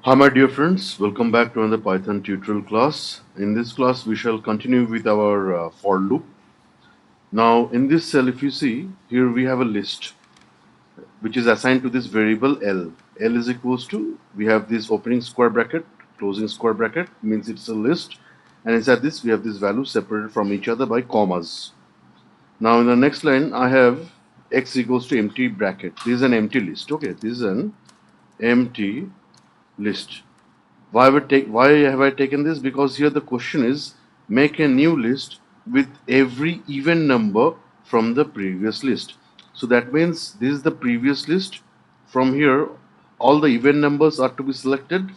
Hi my dear friends, welcome back to another Python tutorial class. In this class we shall continue with our for loop. Now in this cell, if you see here, we have a list which is assigned to this variable L. L is equals to, we have this opening square bracket, closing square bracket, means it's a list, and inside this we have this value separated from each other by commas. Now in the next line I have x equals to empty bracket. This is an empty list. Okay, this is an empty list. Why have I taken this? Because here the question is, make a new list with every even number from the previous list. So that means this is the previous list. From here all the even numbers are to be selected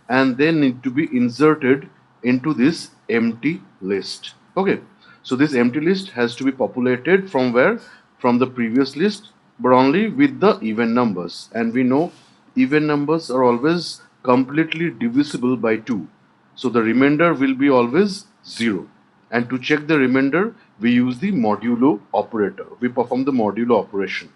and they need to be inserted into this empty list. Okay, so this empty list has to be populated from where? From the previous list, but only with the even numbers, and we know even numbers are always completely divisible by 2, so the remainder will be always 0, and to check the remainder we use the modulo operator. We perform the modulo operation.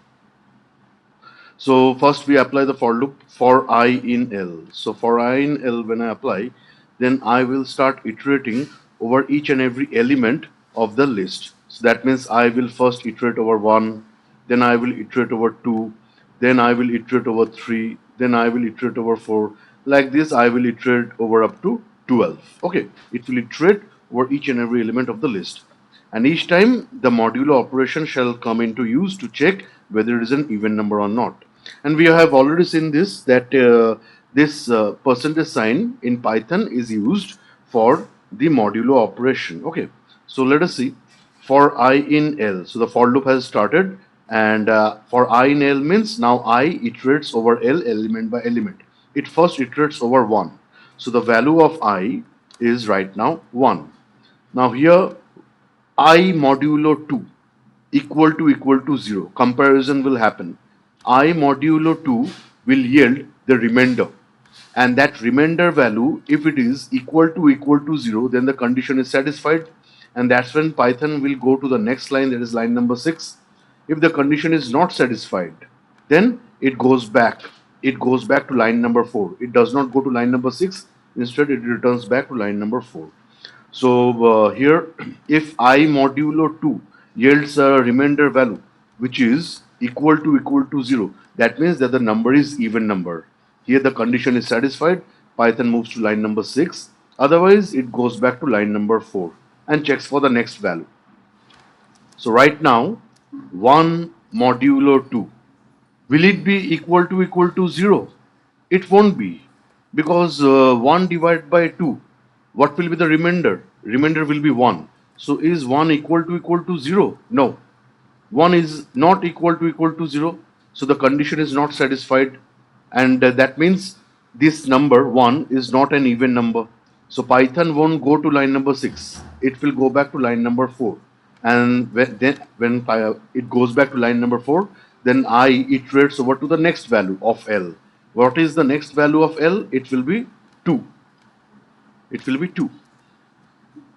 So first we apply the for loop for I in L. So for I in L, when I apply, then I will start iterating over each and every element of the list. So that means I will first iterate over 1, then I will iterate over 2, then I will iterate over 3, then I will iterate over 4. Like this I will iterate over up to 12. Okay, it will iterate over each and every element of the list. And each time the modulo operation shall come into use to check whether it is an even number or not. And we have already seen this, that this percentage sign in Python is used for the modulo operation. Okay, so let us see for I in L. So the for loop has started, and for I in L means now I iterates over L element by element. It first iterates over 1. So the value of I is right now 1. Now here I modulo 2 equal to 0. Comparison will happen. I modulo 2 will yield the remainder. And that remainder value, if it is equal to 0, then the condition is satisfied. And that's when Python will go to the next line, that is line number 6. If the condition is not satisfied, then it goes back. It goes back to line number 4. It does not go to line number 6. Instead, it returns back to line number 4. So here, if I modulo 2 yields a remainder value which is equal to 0, that means that the number is even number. Here the condition is satisfied. Python moves to line number 6. Otherwise, it goes back to line number 4 and checks for the next value. So right now, 1 modulo 2, will it be equal to 0? It won't be, because 1 divided by 2, what will be the remainder? Remainder will be 1. So is 1 equal to 0? No. 1 is not equal to 0. So the condition is not satisfied, and that means this number 1 is not an even number. So Python won't go to line number 6. It will go back to line number 4. And when it goes back to line number 4, then I iterates over to the next value of L. What is the next value of L? It will be 2. It will be 2.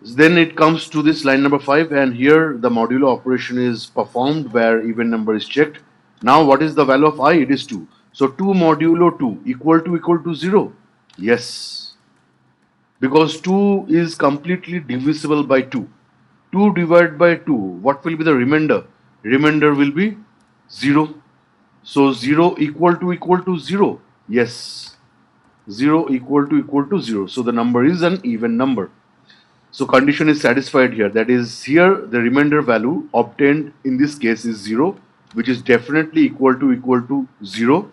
Then it comes to this line number 5, and here the modulo operation is performed where even number is checked. Now what is the value of I? It is 2. So 2 modulo 2 equal to 0? Yes. Because 2 is completely divisible by 2. 2 divided by 2, what will be the remainder? Remainder will be 0. So 0 equal to 0? Yes. 0 equal to 0. So the number is an even number. So condition is satisfied here. That is, here the remainder value obtained in this case is 0, which is definitely equal to 0,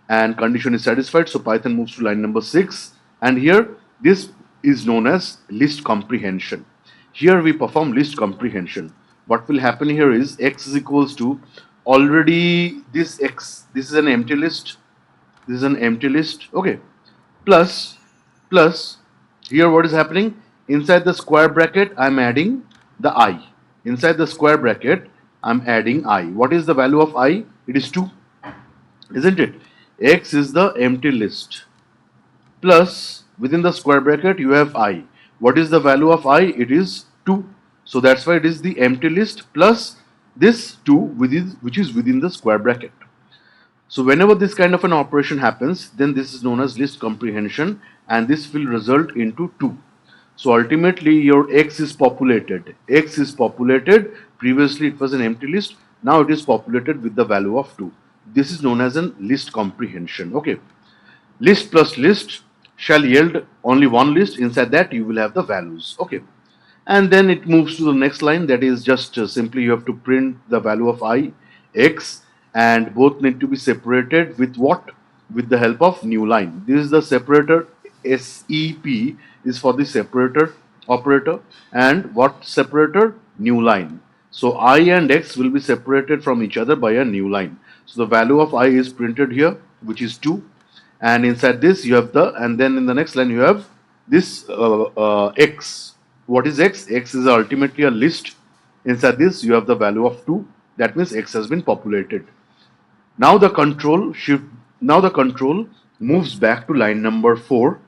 and condition is satisfied. So Python moves to line number 6, and here this is known as list comprehension. Here we perform list comprehension. What will happen here is x is equals to, already this x, this is an empty list, this is an empty list, okay, plus here what is happening, inside the square bracket I'm adding the I. Inside the square bracket I'm adding I. What is the value of I? It is 2, isn't it? X is the empty list, plus within the square bracket you have I. What is the value of I? It is 2. So that's why it is the empty list plus this 2 which is within the square bracket. So whenever this kind of an operation happens, then this is known as list comprehension, and this will result into 2. So ultimately your X is populated. X is populated. Previously it was an empty list. Now it is populated with the value of 2. This is known as a list comprehension. Okay. List plus list shall yield only one list. Inside that you will have the values. Okay. And then it moves to the next line, that is just simply you have to print the value of I, X, and both need to be separated with what? With the help of new line. This is the separator. SEP is for the separator operator, and what separator? New line. So I and X will be separated from each other by a new line. So the value of I is printed here, which is 2, and inside this you have the, and then in the next line you have this X. What is X? X is ultimately a list. Inside this you have the value of 2. That means X has been populated. Now the control shift. Now the control moves back to line number 4,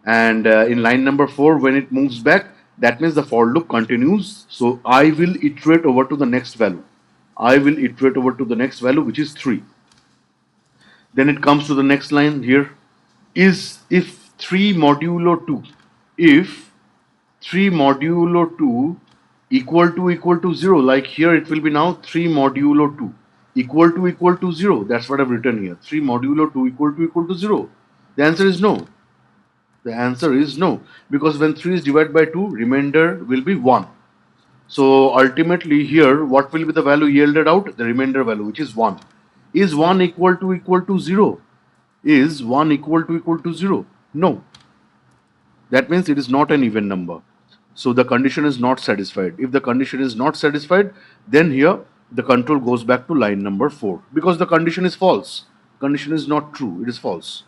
and in line number 4, when it moves back, that means the for loop continues. So I will iterate over to the next value. I will iterate over to the next value, which is 3. Then it comes to the next line here. Is if 3 modulo 2, if 3 modulo 2 equal to 0, like here it will be now 3 modulo 2 equal to 0. That's what I've written here. 3 modulo 2 equal to 0. The answer is no. The answer is no, because when 3 is divided by 2, remainder will be 1. So ultimately here, what will be the value yielded out? The remainder value, which is 1. Is 1 equal to 0? Is 1 equal to 0? No. That means it is not an even number. So the condition is not satisfied. If the condition is not satisfied, then here the control goes back to line number 4, because the condition is false. Condition is not true, it is false.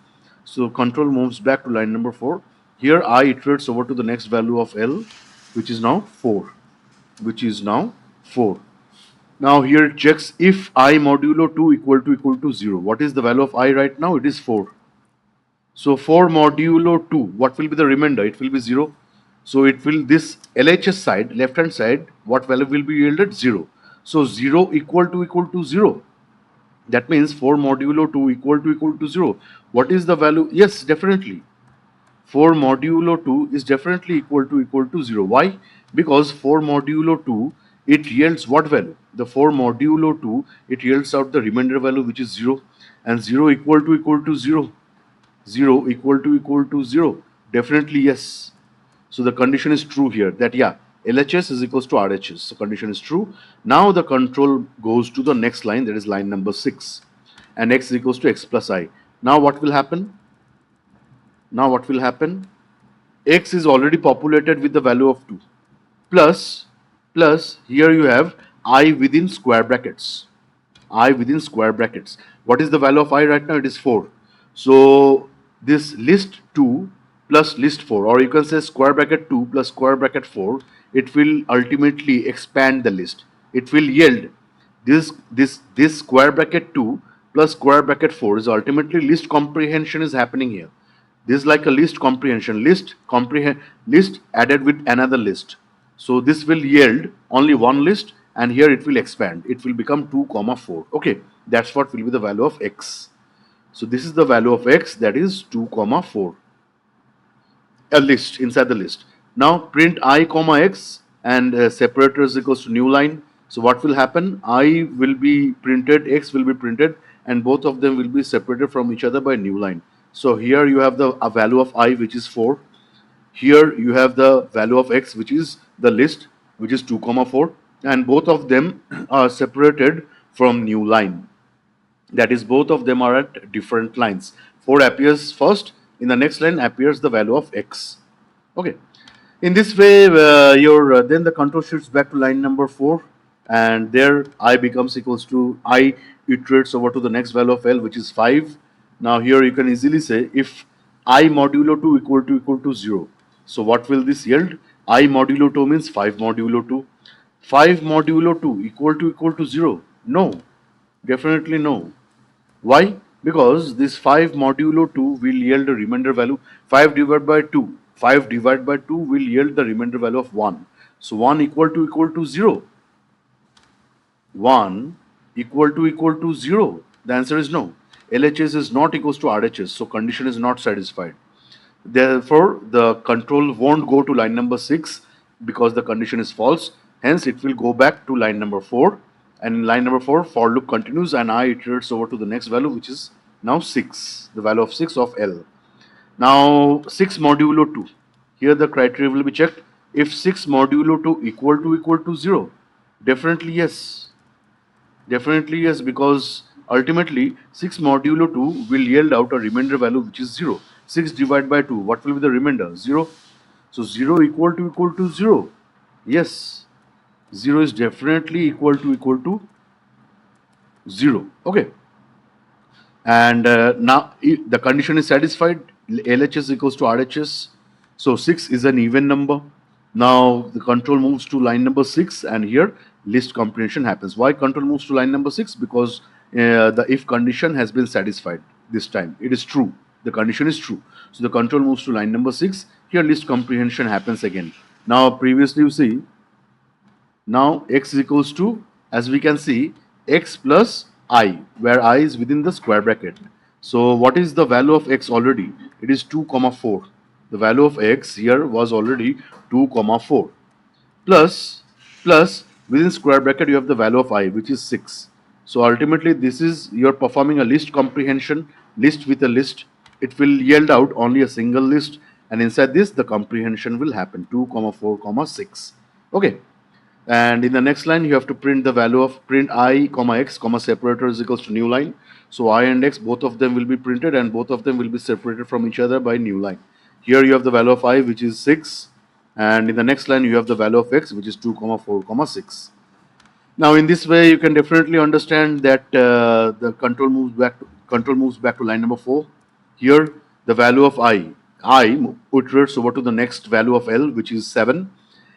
So control moves back to line number 4. Here I iterates over to the next value of L, which is now 4. Which is now 4. Now here it checks if I modulo 2 equal to 0. What is the value of I right now? It is 4. So 4 modulo 2, what will be the remainder? It will be 0. So it will, this LHS side, left hand side, what value will be yielded? 0. So 0 equal to 0. That means 4 modulo 2 equal to 0. What is the value? Yes, definitely. 4 modulo 2 is definitely equal to 0. Why? Because 4 modulo 2, it yields what value? The 4 modulo 2, it yields out the remainder value, which is 0. And 0 equal to 0. 0 equal to 0. Definitely yes. So the condition is true here, that yeah, LHS is equals to RHS. So condition is true. Now the control goes to the next line, that is line number 6. And X is equals to X plus I. Now what will happen? Now what will happen? X is already populated with the value of 2. Plus here you have I within square brackets. I within square brackets. What is the value of I right now? It is 4. So this list 2 plus list 4, or you can say square bracket 2 plus square bracket 4, it will ultimately expand the list. It will yield this square bracket 2 plus square bracket 4 is ultimately list comprehension is happening here. This is like a list comprehension. List added with another list. So this will yield only one list, and here it will expand. It will become 2 comma 4. Okay, that's what will be the value of X. So this is the value of X, that is 2 comma 4. A list inside the list. Now print I comma X, and separator is equals to new line. So what will happen? I will be printed, X will be printed, and both of them will be separated from each other by new line. So here you have the value of I, which is 4. Here you have the value of X, which is the list, which is 2 comma 4, and both of them are separated from new line. That is, both of them are at different lines. 4 appears first, in the next line appears the value of X. Okay. In this way, then the control shifts back to line number 4, and there I becomes equals to I iterates over to the next value of L, which is 5. Now here you can easily say if I modulo 2 equal to 0. So what will this yield? I modulo 2 means 5 modulo 2. 5 modulo 2 equal to 0. No, definitely no. Why? Because this 5 modulo 2 will yield a remainder value. 5 divided by 2. 5 divided by 2 will yield the remainder value of 1. So 1 equal to 0. 1 equal to 0. The answer is no. LHS is not equals to RHS, so condition is not satisfied. Therefore, the control won't go to line number 6 because the condition is false. Hence, it will go back to line number 4. And in line number 4, for loop continues and I iterates over to the next value, which is now 6, the value of 6 of L. Now, 6 modulo 2. Here the criteria will be checked. If 6 modulo 2 equal to 0, definitely yes. Definitely yes, because ultimately 6 modulo 2 will yield out a remainder value which is 0. 6 divided by 2, what will be the remainder? 0. So 0 equal to 0. Yes, 0 is definitely equal to 0. Okay. And now the condition is satisfied. LHS equals to RHS. So 6 is an even number. Now the control moves to line number 6 and here list comprehension happens. Why control moves to line number 6? Because the if condition has been satisfied this time. It is true. The condition is true. So the control moves to line number 6. Here list comprehension happens again. Now previously you see, now x is equals to, as we can see, x plus I, where I is within the square bracket. So what is the value of x already? It is 2 comma 4. The value of x here was already 2 comma 4. Plus within square bracket you have the value of I, which is 6. So ultimately this is, you're performing a list comprehension, list with a list. It will yield out only a single list, and inside this the comprehension will happen 2 comma 4 comma 6. Okay. And in the next line you have to print the value of print I comma x comma separator is equals to new line. So I and x, both of them will be printed and both of them will be separated from each other by new line. Here you have the value of I, which is 6, and in the next line you have the value of x, which is 2 comma 4 comma 6. Now in this way you can definitely understand that the control moves back to line number 4. Here the value of I iterates over to the next value of L, which is 7,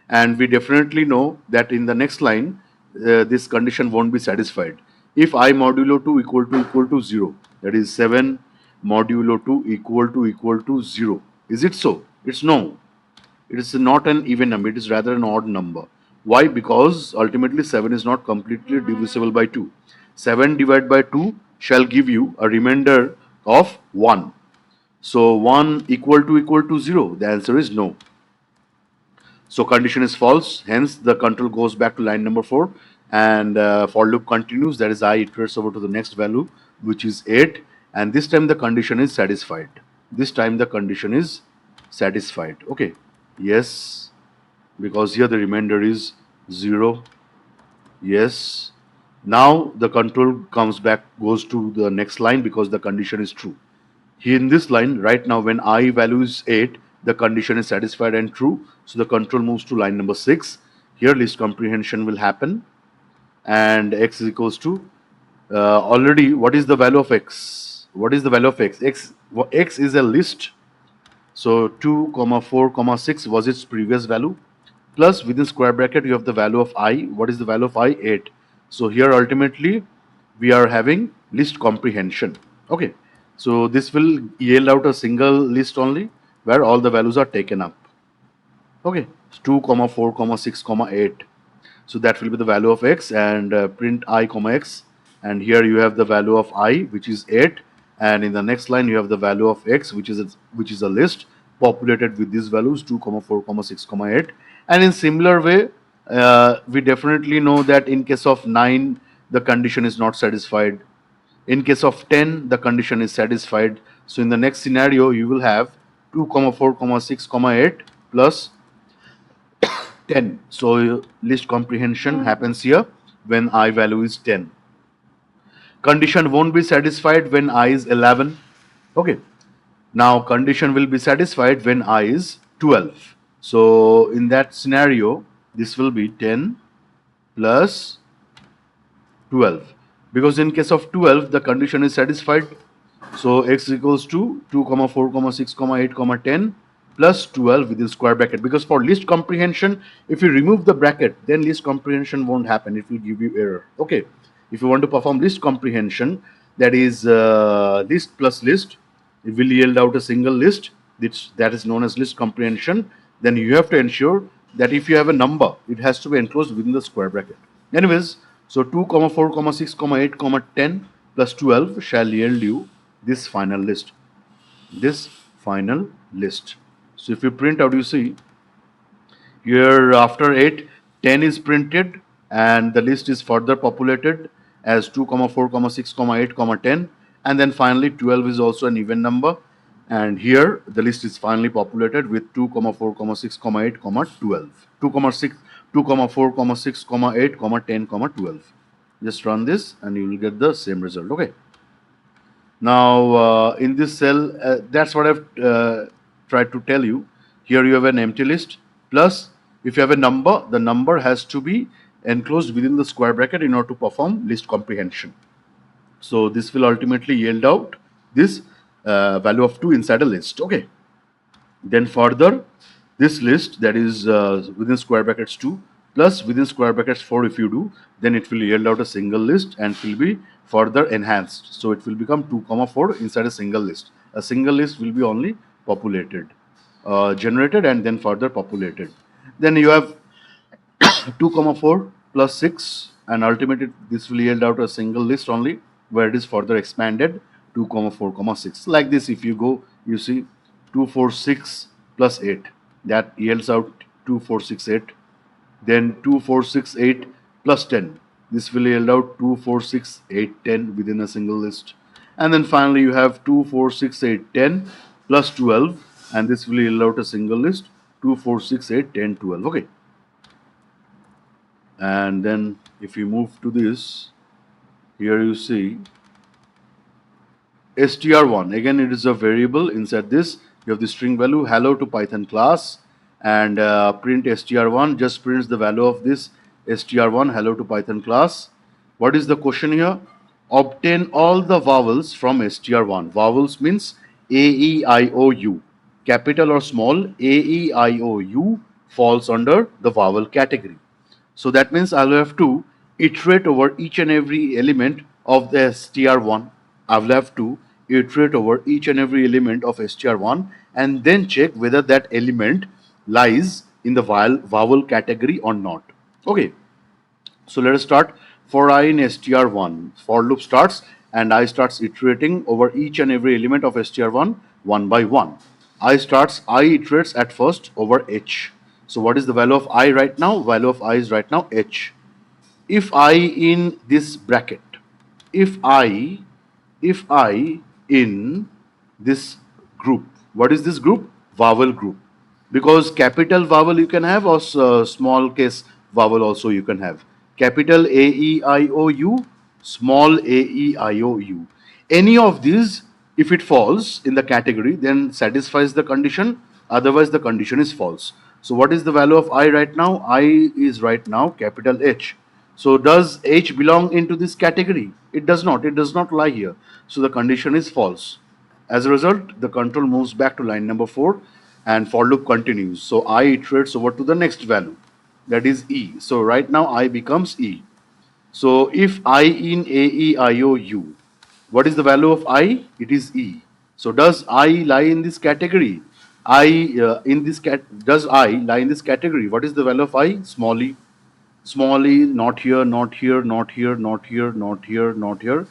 and we definitely know that in the next line this condition won't be satisfied. If I modulo 2 equal to 0, that is 7 modulo 2 equal to 0. Is it so? It's no. It is not an even number, it is rather an odd number. Why? Because ultimately 7 is not completely divisible by 2. 7 divided by 2 shall give you a remainder of 1. So 1 equal to 0. The answer is no. So condition is false, hence the control goes back to line number 4 and for loop continues, that is I iterates over to the next value, which is 8, and this time the condition is satisfied. This time the condition is satisfied. Okay. Yes, because here the remainder is 0. Yes. Now the control comes back, goes to the next line because the condition is true. Here in this line, right now when I value is 8, the condition is satisfied and true. So the control moves to line number 6. Here list comprehension will happen and x is equals to, already what is the value of x? What is the value of x? X is a list. So 2 comma 4 comma 6 was its previous value, plus within square bracket you have the value of I. What is the value of I? 8. So here ultimately we are having list comprehension. Okay, so this will yield out a single list only where all the values are taken up. Okay, 2 comma 4 comma 6 comma 8. So that will be the value of x, and print I comma x, and here you have the value of I, which is 8, and in the next line you have the value of x, which is a list populated with these values 2 comma 4 comma 6 comma 8. And in similar way we definitely know that in case of 9 the condition is not satisfied. In case of 10 the condition is satisfied. So in the next scenario you will have 2 comma 4 comma 6 comma 8 plus 10. So list comprehension happens here when I value is 10. Condition won't be satisfied when I is 11. Okay. Now condition will be satisfied when I is 12. So in that scenario, this will be 10 plus 12. Because in case of 12, the condition is satisfied. So x equals to 2 comma 4 comma 6 comma 8 comma 10 plus 12 within square bracket. Because for list comprehension, if you remove the bracket, then list comprehension won't happen. It will give you error. Okay. If you want to perform list comprehension, that is list plus list, it will yield out a single list. That is known as list comprehension. Then you have to ensure that if you have a number, it has to be enclosed within the square bracket. Anyways, so 2 comma 4 comma 6 comma 8 comma 10 plus 12 shall yield you this final list. This final list. So if you print out, you see here after 8, 10 is printed and the list is further populated as 2, 4, 6, 8, 10, and then finally 12 is also an even number, and here the list is finally populated with 2, 4, 6, 8, 12. 2, 6, 2, 4, 6, 8, 10, 12. Just run this and you will get the same result. Okay. Now, in this cell, that's what I've tried to tell you. Here you have an empty list. Plus, if you have a number, the number has to be enclosed within the square bracket in order to perform list comprehension. So this will ultimately yield out this value of 2 inside a list. Okay. Then further, this list that is within square brackets 2 plus within square brackets 4, if you do, then it will yield out a single list and it will be further enhanced. So it will become 2, 4 inside a single list. A single list will be only populated, generated and then further populated. Then you have 2, 4 plus 6, and ultimately this will yield out a single list only where it is further expanded 2, 4, 6. Like this, if you go, you see 2, 4, 6 plus 8, that yields out 2, 4, 6, 8. Then 2, 4, 6, 8 plus 10. This will yield out 2, 4, 6, 8, 10 within a single list. And then finally you have 2, 4, 6, 8, 10 plus 12, and this will yield out a single list 2, 4, 6, 8, 10, 12. Okay. And then if you move to this, here you see str1. Again, it is a variable. Inside this, you have the string value hello to Python class, and print str1 just prints the value of this str1 hello to Python class. What is the question here? Obtain all the vowels from str1. Vowels means a, e, I, o, u. Capital or small, a, e, I, o, u falls under the vowel category. So that means I'll have to iterate over each and every element of the str1. I'll have to iterate over each and every element of str1 and then check whether that element lies in the vowel category or not. Okay. So let us start. For I in str1, for loop starts and I starts iterating over each and every element of str1 one by one. I iterates at first over h. So what is the value of I right now? Value of I is right now h. If I in this bracket, if I in this group, what is this group? Vowel group. Because capital vowel you can have or small case vowel also you can have. Capital A, E, I, O, U, small a, e, I, O, u. Any of these, if it falls in the category, then satisfies the condition, otherwise the condition is false. So what is the value of I right now? I is right now capital H. So does H belong into this category? It does not. It does not lie here. So the condition is false. As a result, the control moves back to line number 4 and for loop continues. So I iterates over to the next value, that is E. So right now I becomes E. So if I in A, E, I, O, U, what is the value of I? It is E. So does I lie in this category? Does I lie in this category? What is the value of I? Small e. Small e, not here, not here, not here, not here, not here, not here.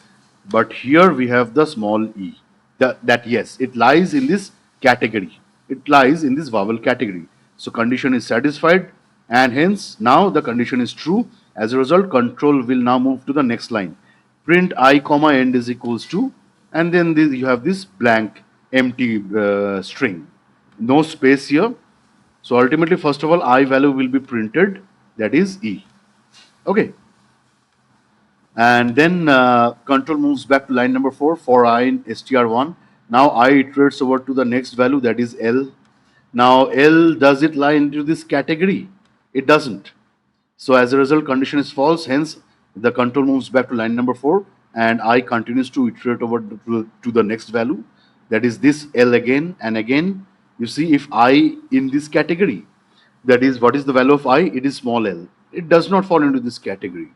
But here we have the small e. That yes, it lies in this category. It lies in this vowel category. So condition is satisfied and hence now the condition is true. As a result, control will now move to the next line. Print I comma end is equals to, and then you have this blank empty string. No space here. So ultimately, first of all, I value will be printed, that is E. Okay. And then control moves back to line number 4 for I in str1. Now I iterates over to the next value, that is L. Now L, does it lie into this category? It doesn't. So as a result, condition is false. Hence, the control moves back to line number 4 and I continues to iterate over to the next value, that is this L again and again. You see, if I in this category, that is, what is the value of I? It is small l. It does not fall into this category.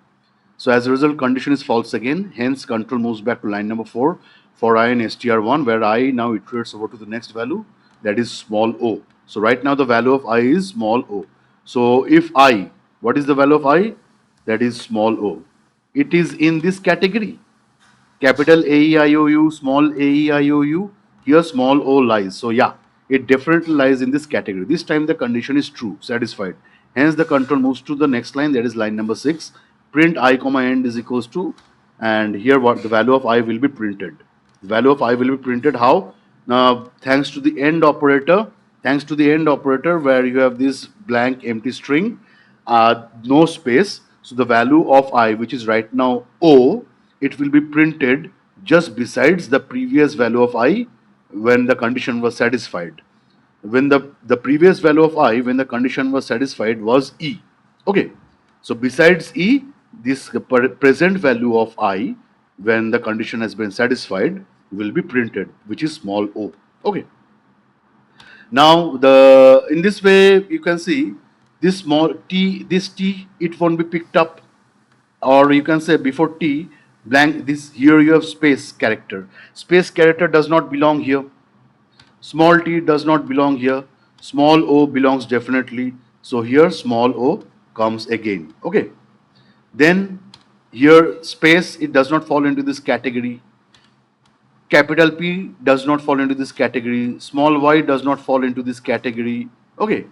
So as a result, condition is false again. Hence, control moves back to line number 4 for I in str1, where I now iterates over to the next value, that is small o. So right now the value of I is small o. So if I, what is the value of I? That is small o. It is in this category. capital A E I O U, small A E I O U. Here small o lies. So yeah, it definitely lies in this category. This time the condition is true, satisfied. Hence the control moves to the next line, that is line number 6. Print I comma end is equals to, and here what the value of I will be printed. The value of I will be printed how? Now thanks to the end operator, thanks to the end operator where you have this blank empty string, no space. So the value of I, which is right now O, it will be printed just besides the previous value of I when the condition was satisfied. When the previous value of I when the condition was satisfied was E. Okay. So besides E, this present value of I when the condition has been satisfied will be printed, which is small o. Okay. Now the in this way you can see this small t, this t, it won't be picked up, or you can say before t blank, this here you have space character. Space character does not belong here. Small t does not belong here. Small o belongs definitely. So here small o comes again. Okay. Then here space, it does not fall into this category. Capital P does not fall into this category. Small y does not fall into this category. Okay.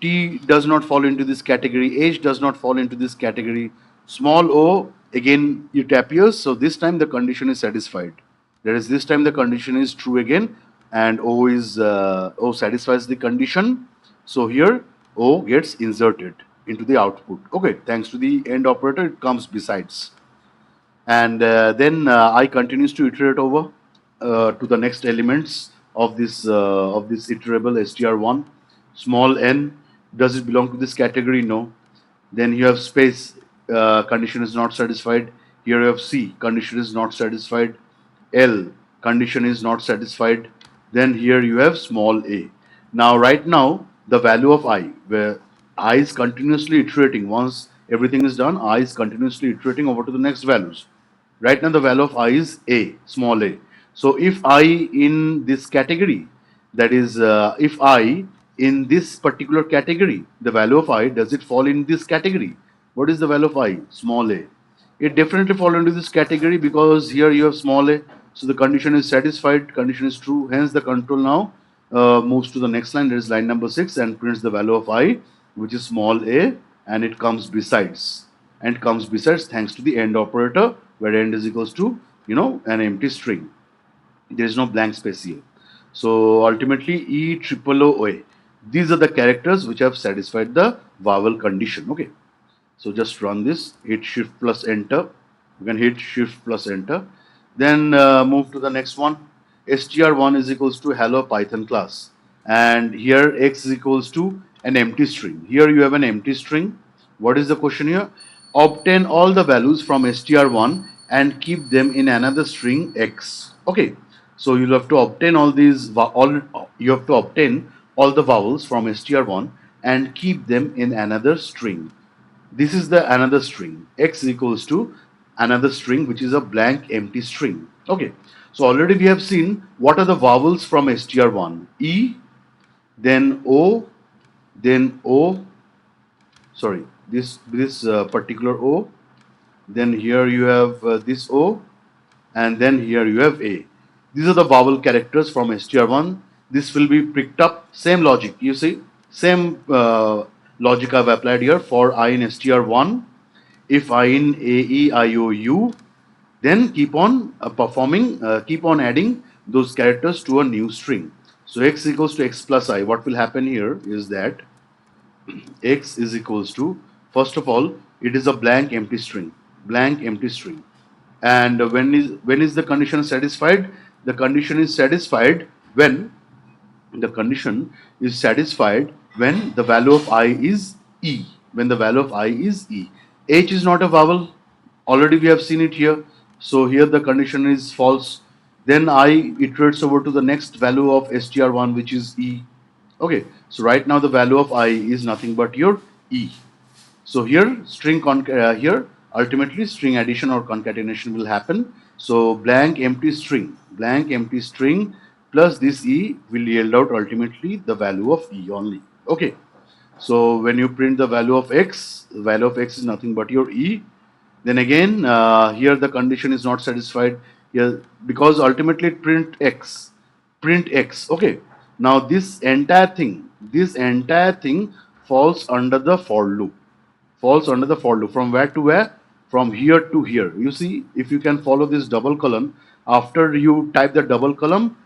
T does not fall into this category. H does not fall into this category. Small o, again it appears. So this time the condition is satisfied. That is, this time the condition is true again, and O satisfies the condition. So here O gets inserted into the output. Okay. Thanks to the end operator, it comes besides, and then I continues to iterate over to the next elements of this iterable str1. Small n, does it belong to this category? No. Then you have space, condition is not satisfied. Here you have C, condition is not satisfied. L, condition is not satisfied. Then here you have small a. Now right now the value of I, where I is continuously iterating, once everything is done, I is continuously iterating over to the next values. Right now the value of I is a, small a. So if I in this category, that is if I in this particular category, the value of I, does it fall in this category? What is the value of I? Small a. It definitely fall into this category because here you have small a. So the condition is satisfied, condition is true. Hence the control now moves to the next line, that is line number 6, and prints the value of I, which is small a, and it comes besides. And comes besides thanks to the end operator, where end is equals to, an empty string. There is no blank space here. So ultimately E triple O A. These are the characters which have satisfied the vowel condition. Okay. So just run this, hit shift plus enter. You can hit shift plus enter. Then move to the next one. str1 is equals to hello Python class. And here x is equals to an empty string. Here you have an empty string. What is the question here? Obtain all the values from str1 and keep them in another string x. Okay. So you'll have to obtain all these, you have to obtain all the vowels from str1 and keep them in another string. This is the another string. X is equals to another string, which is a blank empty string. Okay. So already we have seen what are the vowels from str1. E, then O, then O, sorry, this particular O, then here you have this O, and then here you have A. These are the vowel characters from str1. This will be picked up, same logic, you see, same logic I've applied here for I in str1. If I in A, E, I, O, U, then keep on keep on adding those characters to a new string. So x equals to x plus I. What will happen here is that x is equals to, first of all, it is a blank empty string, and when is the condition satisfied? The condition is satisfied when the condition is satisfied when the value of I is E. When the value of I is E. H is not a vowel. Already we have seen it here. So here the condition is false. Then I iterates over to the next value of str1, which is E. Okay. So right now the value of I is nothing but your E. So here here ultimately string addition or concatenation will happen. So blank empty string plus this E will yield out ultimately the value of E only. Okay. So when you print the value of X, the value of X is nothing but your E. Then again here the condition is not satisfied. Yeah, because ultimately it print x. Okay, now this entire thing falls under the for loop, from where to where, from here to here. You see, if you can follow this double colon, after you type the double colon,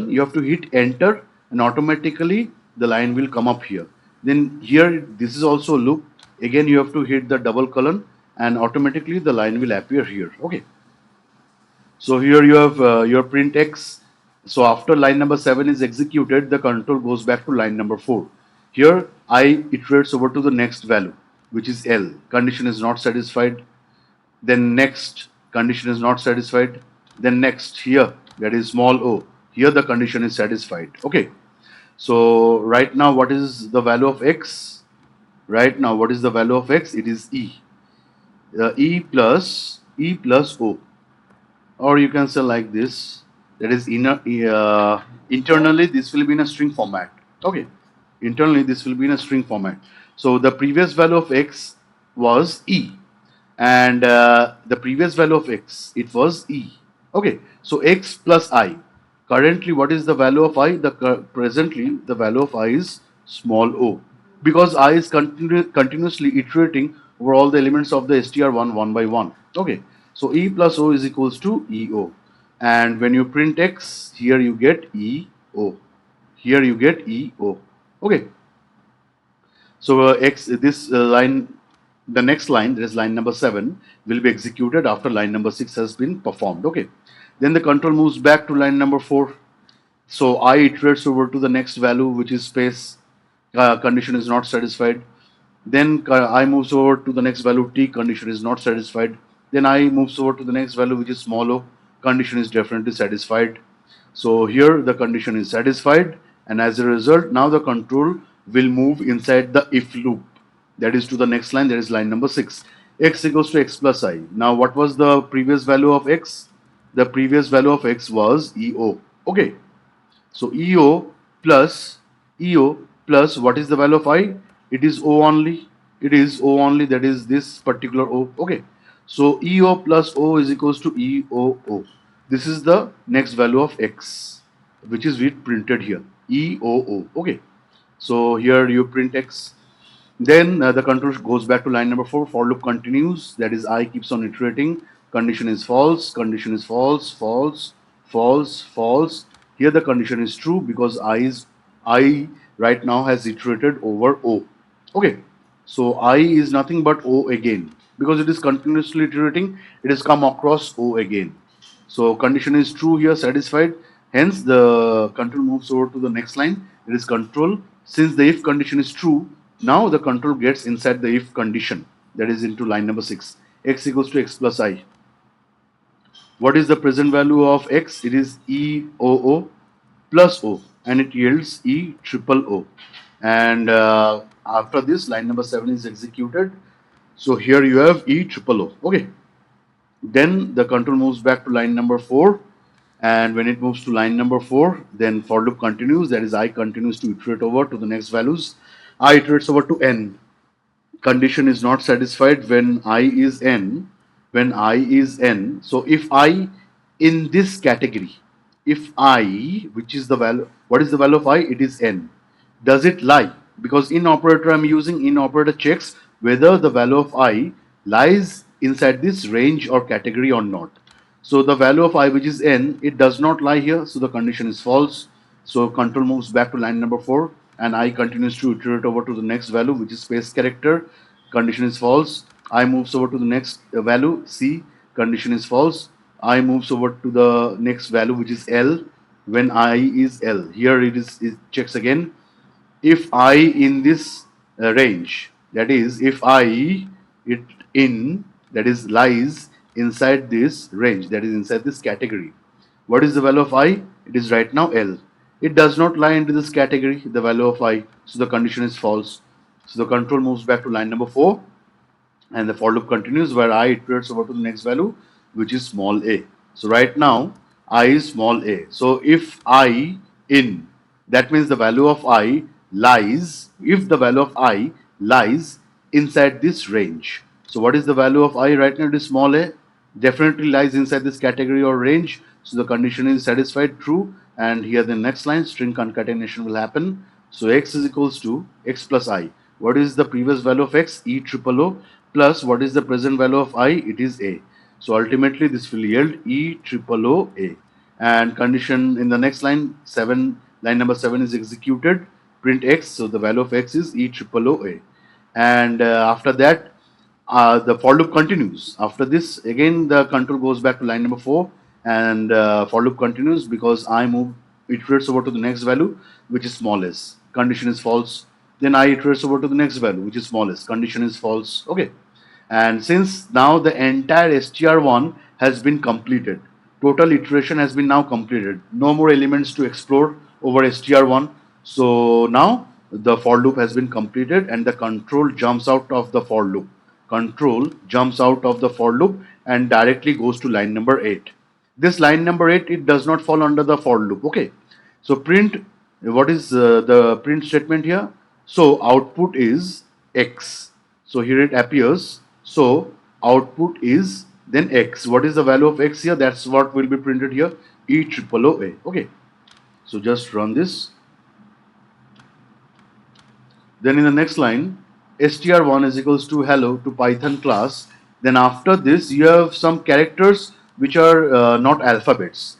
you have to hit enter, and automatically the line will come up here. Then here, this is also a loop. Again, you have to hit the double colon, and automatically the line will appear here. Okay, so here you have your print x. So after line number 7 is executed, the control goes back to line number 4. Here I iterates over to the next value, which is L. Condition is not satisfied. Then next, condition is not satisfied. Then next, here, that is small o. Here the condition is satisfied. Okay. So right now, what is the value of x? Right now, what is the value of x? It is e. E plus o, or you can say like this, that is internally this will be in a string format. Okay, internally this will be in a string format. So the previous value of x was e, and the previous value of x, it was e. Okay, so x plus I. Currently, what is the value of I? Presently the value of I is small o, because I is continuously iterating over all the elements of the str1 by one. Okay, so e plus o is equals to eo, and when you print x, here you get eo. Here you get eo. Okay, so x this line, the next line, that is line number 7, will be executed after line number 6 has been performed. Okay, then the control moves back to line number 4. So I iterates over to the next value, which is space. Condition is not satisfied. Then I moves over to the next value t. Condition is not satisfied. Then I moves over to the next value, which is small o. Condition is definitely satisfied. So here the condition is satisfied, and as a result, now the control will move inside the if loop. That is to the next line. That is line number 6. X equals to x plus I. Now what was the previous value of x? The previous value of x was eo. Okay. So EO plus what is the value of I? It is O only. It is O only, that is this particular O. Okay. So EO plus O is equals to EOO. This is the next value of X, which is printed here. EOO. Okay. So here you print X. Then the control goes back to line number 4. For loop continues. That is, I keeps on iterating. Condition is false. Condition is false. False. False. False. Here the condition is true, because I right now has iterated over O. Okay. So I is nothing but O again, because it is continuously iterating. It has come across O again. So condition is true here, satisfied. Hence the control moves over to the next line. It is control. Since the if condition is true, now the control gets inside the if condition. That is into line number 6. X equals to x plus I. What is the present value of x? It is EOO plus O, and it yields E triple O. And after this, line number 7 is executed. So here you have E triple O. Okay. Then the control moves back to line number 4, and when it moves to line number 4, then for loop continues. That is, I continues to iterate over to the next values. I iterates over to n. Condition is not satisfied when I is n. When I is n, so if I in this category, if I, which is the value, what is the value of I? It is n. Does it lie? Because in operator I'm using, in operator checks whether the value of I lies inside this range or category or not. So the value of I, which is n, it does not lie here, so the condition is false. So control moves back to line number 4, and I continues to iterate over to the next value, which is space character. Condition is false. I moves over to the next value C. Condition is false. I moves over to the next value, which is L. When I is L, here it checks again. If I in this range, that is, if I it in, that is, lies inside this range, that is inside this category. What is the value of I? It is right now L. It does not lie into this category, the value of I, so the condition is false. So the control moves back to line number 4, and the for loop continues, where I iterates over to the next value, which is small a. So right now I is small a. So if I in, that means the value of I lies, if the value of I lies inside this range. So what is the value of I right now? It is small a. definitely lies inside this category or range. So the condition is satisfied, true. And here the next line, string concatenation will happen. So x is equals to x plus I. What is the previous value of x? E triple O plus what is the present value of I? It is A. So ultimately this will yield E triple O A. And condition in the next line, 7, line number 7 is executed. Print x. So the value of x is E triple O A. And after that, the for loop continues. After this, again the control goes back to line number 4, and for loop continues because I move iterates over to the next value, which is small s. Condition is false. Then I iterates over to the next value, which is small s. Condition is false. Okay. And since now the entire str1 has been completed, total iteration has been now completed. No more elements to explore over str1. So now the for loop has been completed and the control jumps out of the for loop. Control jumps out of the for loop and directly goes to line number 8. This line number 8, it does not fall under the for loop. Okay. So print, what is the print statement here? So output is x. So here it appears. So output is then x. What is the value of x here? That's what will be printed here. E triple O A. Okay. So just run this. Then in the next line, str1 is equals to hello to Python class. Then after this, you have some characters which are not alphabets.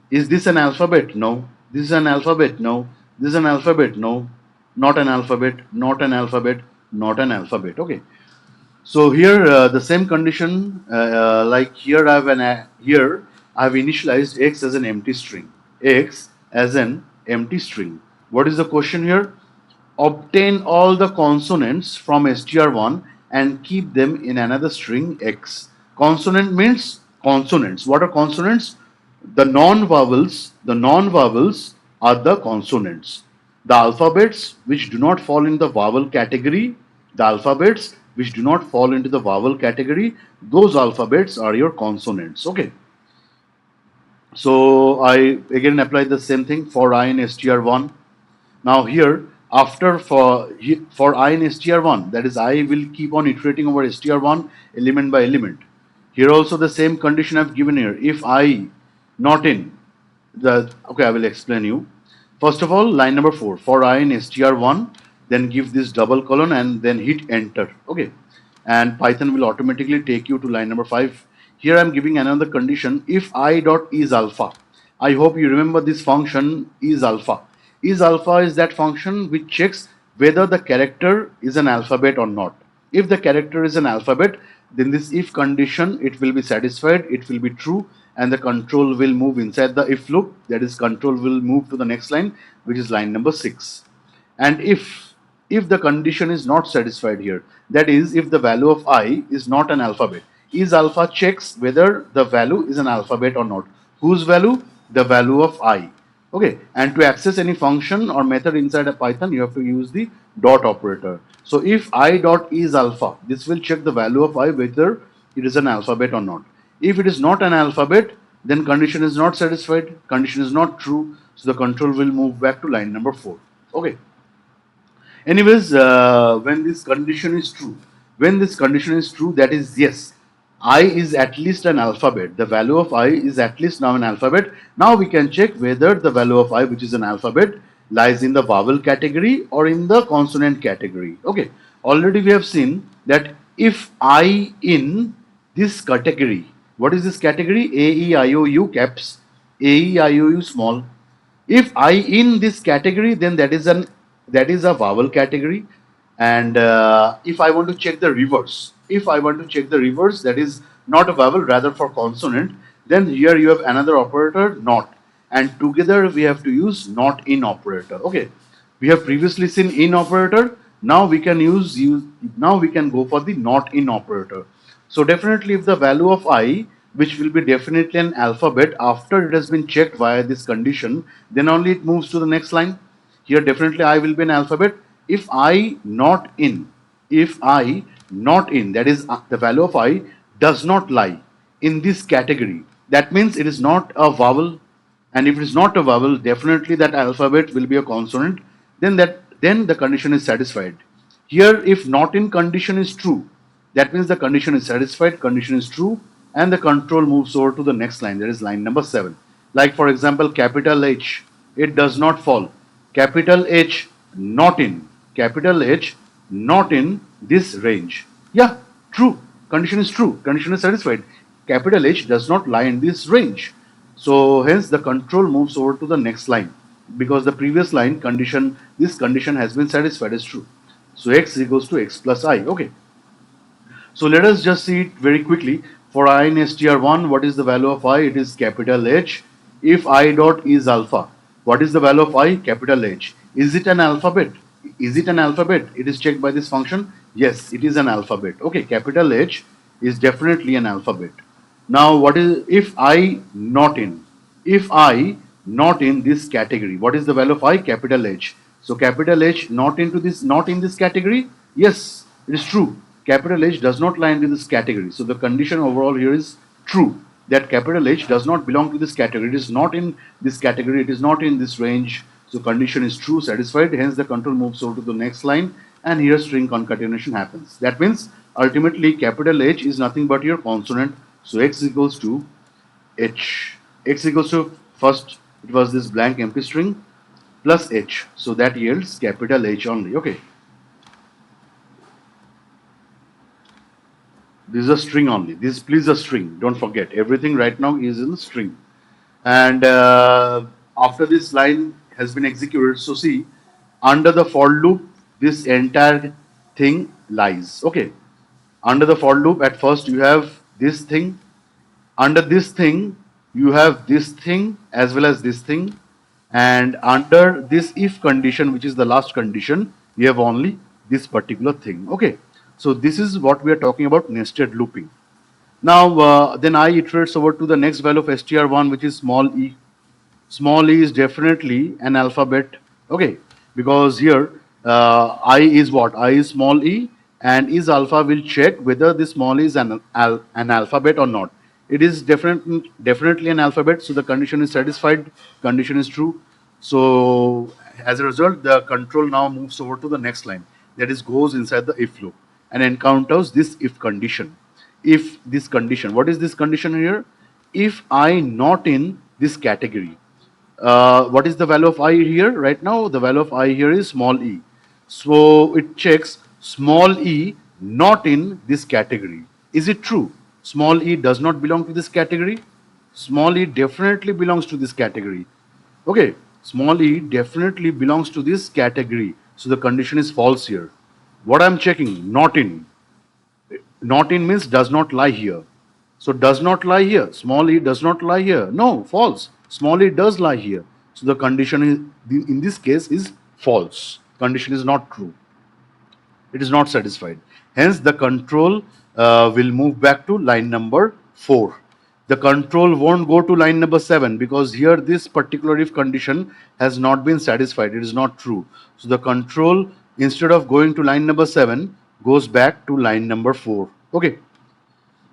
Is this an alphabet? No. This is an alphabet? No. This is an alphabet? No. Not an alphabet, not an alphabet, not an alphabet. Okay. So here the same condition, like here I've initialized x as an empty string. X as an empty string. What is the question here? Obtain all the consonants from str1 and keep them in another string x. Consonant means consonants. What are consonants? The non-vowels are the consonants. The alphabets which do not fall in the vowel category, the alphabets which do not fall into the vowel category, those alphabets are your consonants. Okay. So I again apply the same thing for I in str1. Now here, after for I in str1, that is I will keep on iterating over str1 element by element. Here also the same condition I've given here. If I not in the, okay, I will explain you. First of all, line number 4, for I in str1, then give this double colon and then hit enter. Okay. And Python will automatically take you to line number 5. Here I'm giving another condition. If I dot is alpha. I hope you remember this function is alpha. Is alpha is that function which checks whether the character is an alphabet or not. If the character is an alphabet, then this if condition, it will be satisfied, it will be true, and the control will move inside the if loop. That is, control will move to the next line, which is line number 6. And if the condition is not satisfied here, that is, if the value of I is not an alphabet, is alpha checks whether the value is an alphabet or not. Whose value? The value of I. Okay. And to access any function or method inside a Python, you have to use the dot operator. So if I dot is alpha, this will check the value of I whether it is an alphabet or not. If it is not an alphabet, then condition is not satisfied, condition is not true, so the control will move back to line number 4. Okay. Anyways, when this condition is true, that is yes, I is at least an alphabet. The value of I is at least now an alphabet. Now we can check whether the value of I, which is an alphabet, lies in the vowel category or in the consonant category. Okay. Already we have seen that if I in this category, what is this category? A, E, I, O, U caps, A, E, I, O, U small. If I in this category, then that is a vowel category. And if I want to check the reverse, that is not a vowel, rather for consonant, then here you have another operator, not, and together we have to use not in operator. Okay, we have previously seen in operator. Now we can now we can go for the not in operator. So definitely, if the value of I, which will be definitely an alphabet, after it has been checked via this condition, then only it moves to the next line. Here definitely I will be an alphabet. If I not in, that is the value of I does not lie in this category, that means it is not a vowel. And if it is not a vowel, definitely that alphabet will be a consonant. Then the condition is satisfied. Here, if not in condition is true, that means the condition is satisfied, condition is true. and the control moves over to the next line, that is line number 7. Like for example, capital H, it does not fall. Capital H, not in. Capital H, not in this range. Yeah, true. Condition is true. Condition is satisfied. Capital H does not lie in this range. So hence the control moves over to the next line because the previous line condition, this condition has been satisfied as true. So x equals to x plus I. Okay. So let us just see it very quickly. For I in str1, what is the value of I? It is capital H. If I dot is alpha, what is the value of I? Capital H. Is it an alphabet? Is it an alphabet? It is checked by this function. Yes, it is an alphabet. Okay, capital H is definitely an alphabet. Now, what is if I not in? If I not in this category, what is the value of I? Capital H. So capital H not into this, not in this category? Yes, it is true. Capital H does not lie into this category. So the condition overall here is true, that capital H does not belong to this category. It is not in this category. It is not in this range. So condition is true, satisfied. Hence the control moves over to the next line, and here string concatenation happens. That means ultimately capital H is nothing but your consonant. So x equals to H. X equals to, first it was this blank empty string plus H. So that yields capital H only. Okay. This is a string only. This is please a string. Don't forget. Everything right now is in string. And after this line has been executed, so see, under the for loop, this entire thing lies. Okay. Under the for loop, at first you have this thing. Under this thing, you have this thing as well as this thing. And under this if condition, which is the last condition, you have only this particular thing. Okay. So this is what we are talking about, nested looping. Now, then I iterates over to the next value of str1, which is small e. Small e is definitely an alphabet. Okay, because here I is what? I is small e, and is alpha will check whether this small e is an alphabet or not. It is definitely an alphabet, so the condition is satisfied. Condition is true. So as a result, the control now moves over to the next line. That is goes inside the if loop and encounters this if condition. If this condition, what is this condition here? If I not in this category, what is the value of I here right now? The value of I here is small e. So it checks small e not in this category. Is it true? Small e does not belong to this category. Small e definitely belongs to this category. Okay, small e definitely belongs to this category. So the condition is false here. What I'm checking? Not in. Not in means does not lie here. So does not lie here. Small e does not lie here. No, false. Small e does lie here. So the condition is, in this case is false. Condition is not true. It is not satisfied. Hence the control will move back to line number 4. The control won't go to line number 7 because here this particular if condition has not been satisfied. It is not true. So the control, instead of going to line number 7, goes back to line number 4. Okay.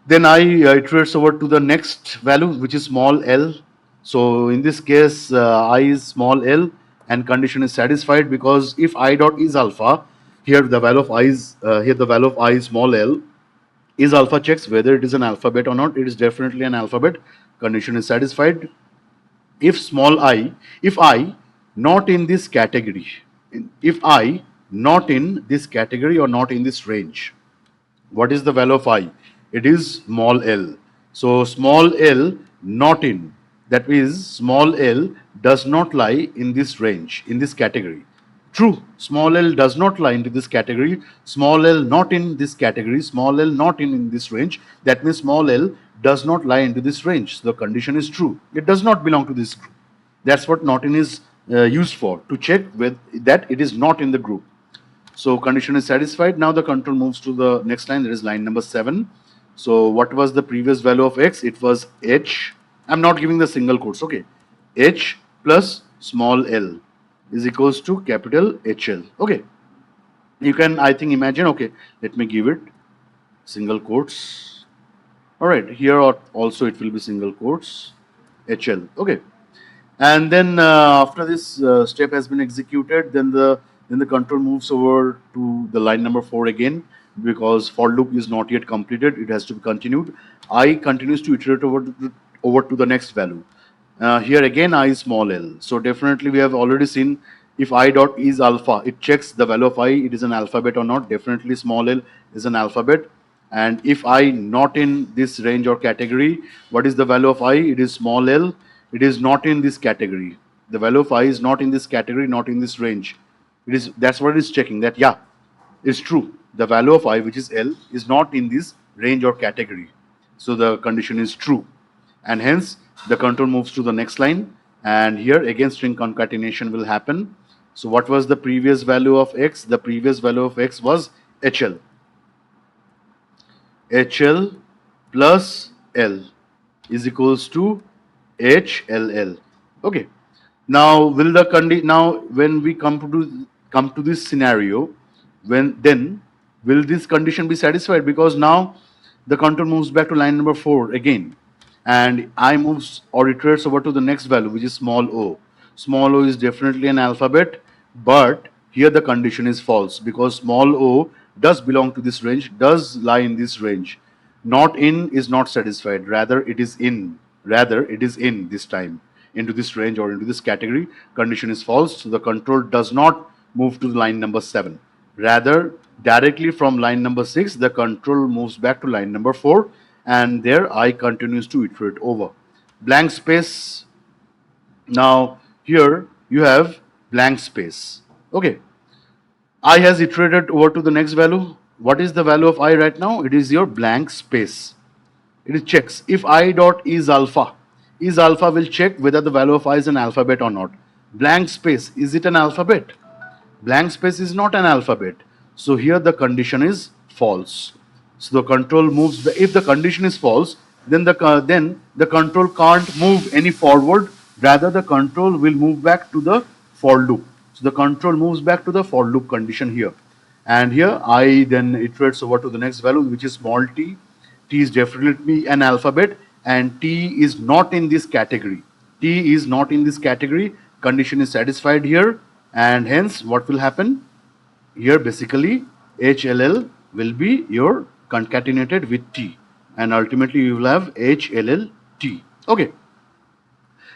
Then I iterates over to the next value, which is small l. So in this case, I is small l, and condition is satisfied because if I dot is alpha, here the value of I is here the value of I is small l. Is alpha checks whether it is an alphabet or not. It is definitely an alphabet. Condition is satisfied. If small I, if I not in this category, if I not in this category or not in this range, what is the value of I? It is small l. So small l not in. That is small l does not lie in this range, in this category. True, small l does not lie into this category. Small l not in this category. Small l not in this range. That means small l does not lie into this range. So the condition is true. It does not belong to this group. That's what not in is used for, to check with that it is not in the group. So condition is satisfied. Now the control moves to the next line. That is line number 7. So what was the previous value of x? It was h. I'm not giving the single quotes. Okay, h plus small l is equals to capital HL. Okay, you can I think imagine. Okay, let me give it single quotes. All right, here also it will be single quotes HL. Okay, and then after this step has been executed, then the control moves over to the line number 4 again. because for loop is not yet completed, it has to be continued. I continues to iterate over to the next value. Here again I is small l. So definitely we have already seen, if I dot is alpha, it checks the value of I, it is an alphabet or not. Definitely small l is an alphabet. And if I not in this range or category, what is the value of I? It is small l. It is not in this category. The value of I is not in this category, not in this range. It is, that's what it is checking, that yeah, it's true. The value of I, which is L, is not in this range or category. So the condition is true. And hence the control moves to the next line. And here again string concatenation will happen. So what was the previous value of X? The previous value of X was HL. HL plus L is equals to HLL. Okay. Now will the now when we come to this scenario, when then will this condition be satisfied? Because now the control moves back to line number 4 again, and I moves or iterates over to the next value, which is small o. Small o is definitely an alphabet, but here the condition is false because small o does belong to this range, does lie in this range. Not in is not satisfied, rather it is in. Rather it is in this time, into this range or into this category. Condition is false, so the control does not move to line number 7. Rather, directly from line number 6, the control moves back to line number 4, and there I continues to iterate over. Blank space. Now here you have blank space. Okay. I has iterated over to the next value. What is the value of I right now? It is your blank space. It checks if I dot is alpha. Is alpha will check whether the value of I is an alphabet or not. Blank space, is it an alphabet? Blank space is not an alphabet. So here the condition is false. So the control moves. If the condition is false, then the control can't move any forward. Rather, the control will move back to the for loop. So the control moves back to the for loop condition here. And here I then iterates over to the next value, which is small t. T is definitely an alphabet, and T is not in this category. T is not in this category. Condition is satisfied here, and hence what will happen? Here basically HLL will be your concatenated with T, and ultimately you will have HLLT. Okay.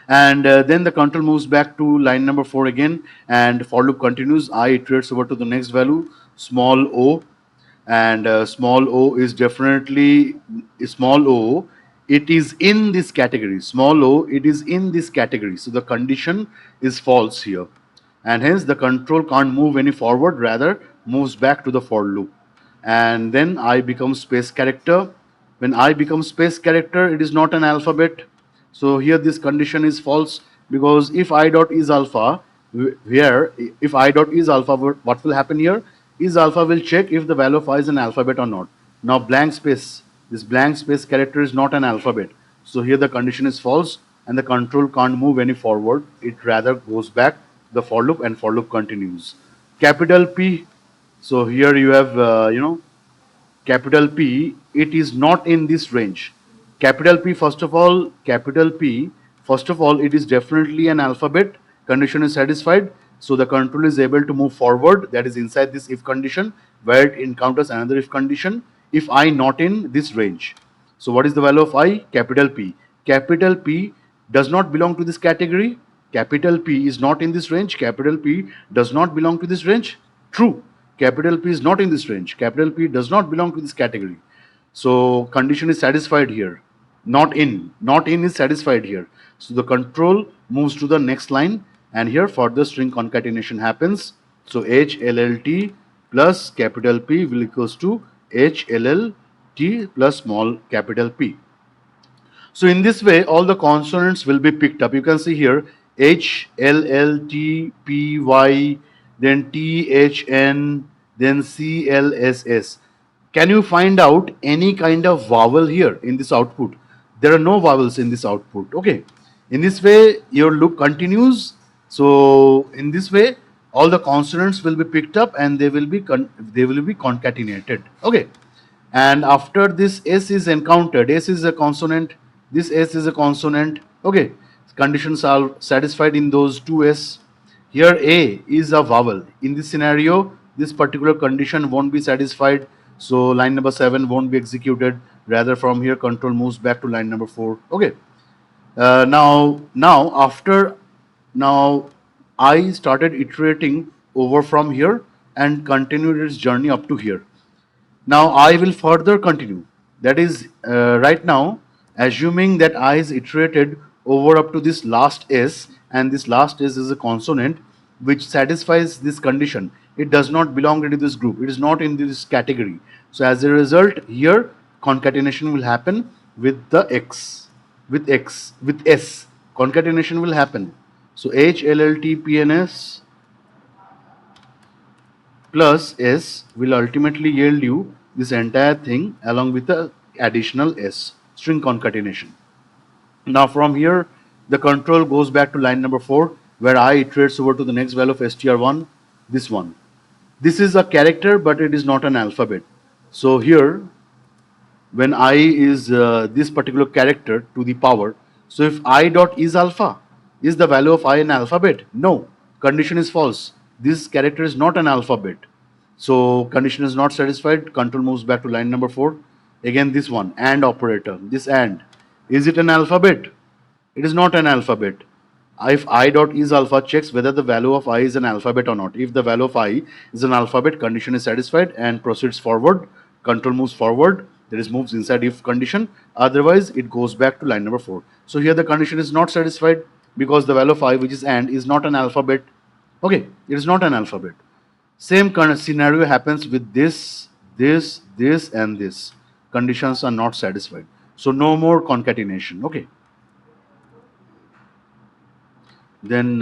And then the control moves back to line number 4 again, and for loop continues. I iterates over to the next value, small o, and small o is definitely small o. It is in this category. Small o, it is in this category. So the condition is false here, and hence the control can't move any forward. Rather, moves back to the for loop. And then I become space character. When I become space character, it is not an alphabet. So here this condition is false, because if I dot is alpha, where if I dot is alpha, what will happen here? Is alpha will check if the value of I is an alphabet or not. Now blank space, this blank space character is not an alphabet. So here the condition is false, and the control can't move any forward. It rather goes back the for loop, and for loop continues. Capital P. So here you have capital P, it is not in this range. Capital P, first of all, capital P, first of all, it is definitely an alphabet. Condition is satisfied. So the control is able to move forward. That is inside this if condition, where it encounters another if condition. If I not in this range. So what is the value of I? Capital P. Capital P does not belong to this category. Capital P is not in this range. Capital P does not belong to this range. True. Capital P is not in this range. Capital P does not belong to this category. So condition is satisfied here. Not in. Not in is satisfied here. So the control moves to the next line, and here further string concatenation happens. So HLLT plus capital P will equals to HLLT plus small capital P. So in this way, all the consonants will be picked up. You can see here H, L, L, T, P, Y, then T, H, N, then C, L, S, S. Can you find out any kind of vowel here in this output? There are no vowels in this output. Okay. In this way, your loop continues. So in this way, all the consonants will be picked up, and they will be concatenated. Okay. And after this S is encountered, S is a consonant, this S is a consonant. Okay, conditions are satisfied in those two S. Here A is a vowel. In this scenario, this particular condition won't be satisfied. So line number 7 won't be executed. Rather, from here, control moves back to line number 4. Okay. Now after now I started iterating over from here and continued its journey up to here. Now I will further continue. That is, right now, assuming that I is iterated over up to this last s, and this last s is a consonant which satisfies this condition. It does not belong into this group. It is not in this category. So as a result, here concatenation will happen with the x, with s. Concatenation will happen. So h l l t p n s plus s will ultimately yield you this entire thing along with the additional s, string concatenation. Now from here, the control goes back to line number 4 where I iterates over to the next value of str1, this one. This is a character but it is not an alphabet. So here, when I is this particular character to the power, so if I dot is alpha, is the value of I an alphabet? No, condition is false. This character is not an alphabet. So condition is not satisfied, control moves back to line number 4. Again this one, AND operator, this AND. Is it an alphabet? It is not an alphabet. If I dot is alpha checks whether the value of I is an alphabet or not. If the value of I is an alphabet, condition is satisfied and proceeds forward. Control moves forward. That is moves inside if condition. Otherwise, it goes back to line number 4. So here the condition is not satisfied because the value of I, which is AND, is not an alphabet. Okay, it is not an alphabet. Same kind of scenario happens with this, and this. Conditions are not satisfied. So no more concatenation. Okay. Then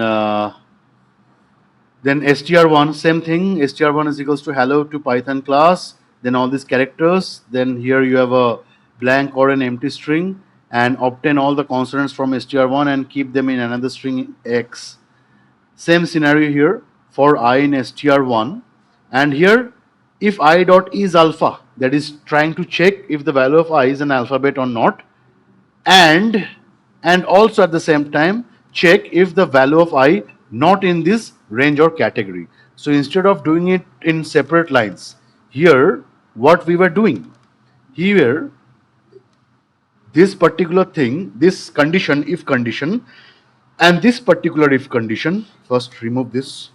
str1, same thing. str1 is equals to hello to Python class. Then all these characters. Then here you have a blank or an empty string, and obtain all the consonants from str1 and keep them in another string x. Same scenario here for I in str1, and here if I dot is alpha, that is trying to check if the value of I is an alphabet or not, and also at the same time check if the value of I not in this range or category. So instead of doing it in separate lines, here what we were doing here, this particular thing, this condition, if condition, and this particular if condition, first remove this.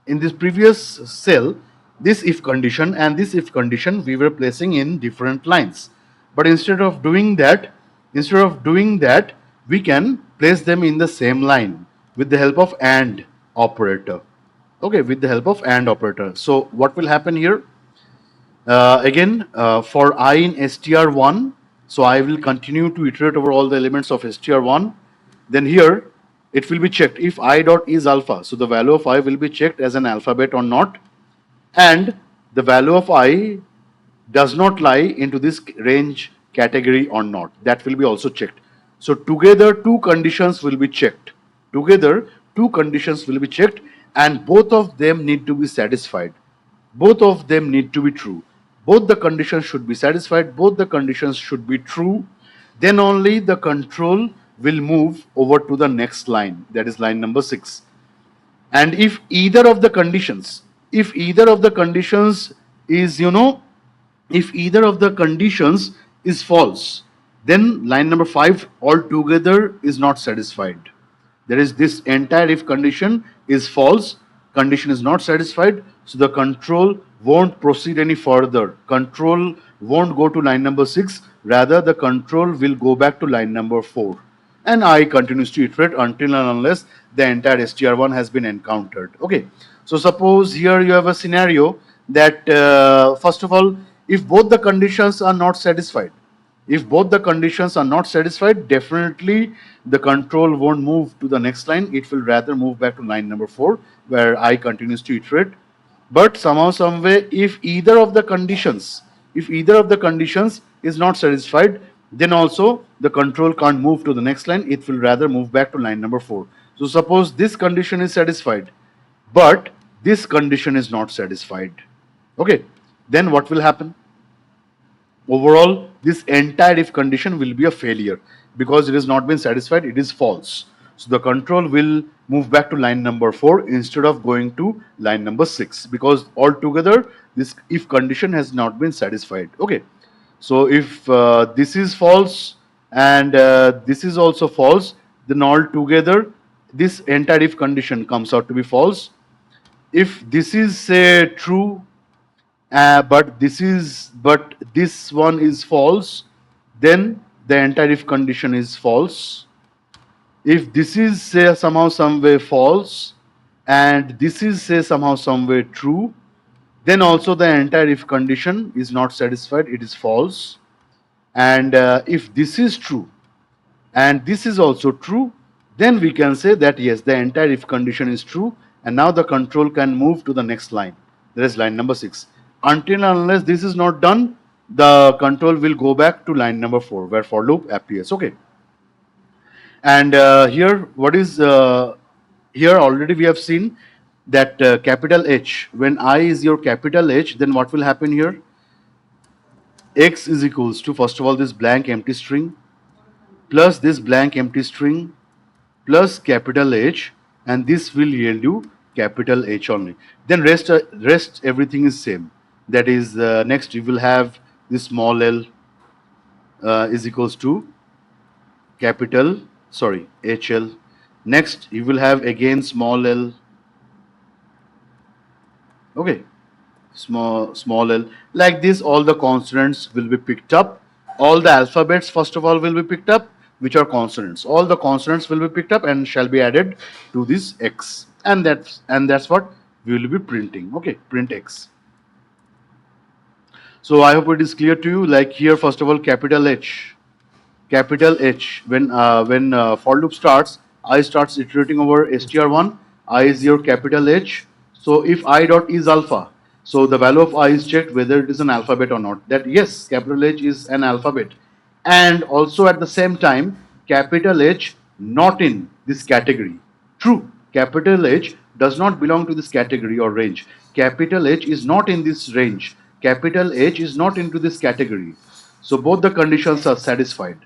In this previous cell, this if condition and this if condition we were placing in different lines. But instead of doing that, we can place them in the same line with the help of AND operator. Okay, with the help of AND operator. So what will happen here? Again, for I in str1, so I will continue to iterate over all the elements of str1. Then here, it will be checked if I dot is alpha. So the value of I will be checked as an alphabet or not. And the value of I does not lie into this range category or not. That will be also checked. So together, two conditions will be checked. And both of them need to be satisfied. Both of them need to be true. Both the conditions should be satisfied, both the conditions should be true. Then only the control will move over to the next line, that is line number 6. And if either of the conditions is if either of the conditions is false, then line number 5 altogether is not satisfied. There is this entire if condition is false, condition is not satisfied, so the control won't proceed any further. Control won't go to line number 6, rather the control will go back to line number 4. And I continues to iterate until and unless the entire str1 has been encountered. Okay, so suppose here you have a scenario that first of all, if both the conditions are not satisfied, definitely the control won't move to the next line. It will rather move back to line number 4 where I continues to iterate. But somehow, some way, if either of the conditions is not satisfied, then also the control can't move to the next line. It will rather move back to line number 4. So suppose this condition is satisfied, but this condition is not satisfied. Okay, then what will happen? Overall, this entire if condition will be a failure because it has not been satisfied, it is false. So the control will move back to line number 4 instead of going to line number 6, because altogether this if condition has not been satisfied. Okay. So if this is false and this is also false, then altogether this entire if condition comes out to be false. If this is say true, but this one is false, then the entire if condition is false. If this is say somehow some way false and this is say somehow some way true, then also the entire if condition is not satisfied, it is false. And if this is true and this is also true, then we can say that yes, the entire if condition is true, and now the control can move to the next line, that is line number 6. Until and unless this is not done, the control will go back to line number 4 where for loop appears. Okay. And here what is here already we have seen that capital H, when I is your capital H, then what will happen here? X is equals to, first of all, this blank empty string plus this blank empty string plus capital H, and this will yield you capital H only. Then rest everything is same. That is next you will have this small l is equals to capital, sorry, HL. Next you will have again small l. Okay, small l. Like this, all the consonants will be picked up. All the alphabets first of all will be picked up, which are consonants. All the consonants will be picked up and shall be added to this X, and that's what we will be printing. Okay, print X. So I hope it is clear to you. Like here, first of all, capital H. Capital H. When for loop starts, I starts iterating over str1. I is your capital H. So if I dot is alpha, so the value of I is checked whether it is an alphabet or not. That yes, capital H is an alphabet, and also at the same time, capital H not in this category. True, capital H does not belong to this category or range. Capital H is not in this range. Capital H is not into this category. So both the conditions are satisfied.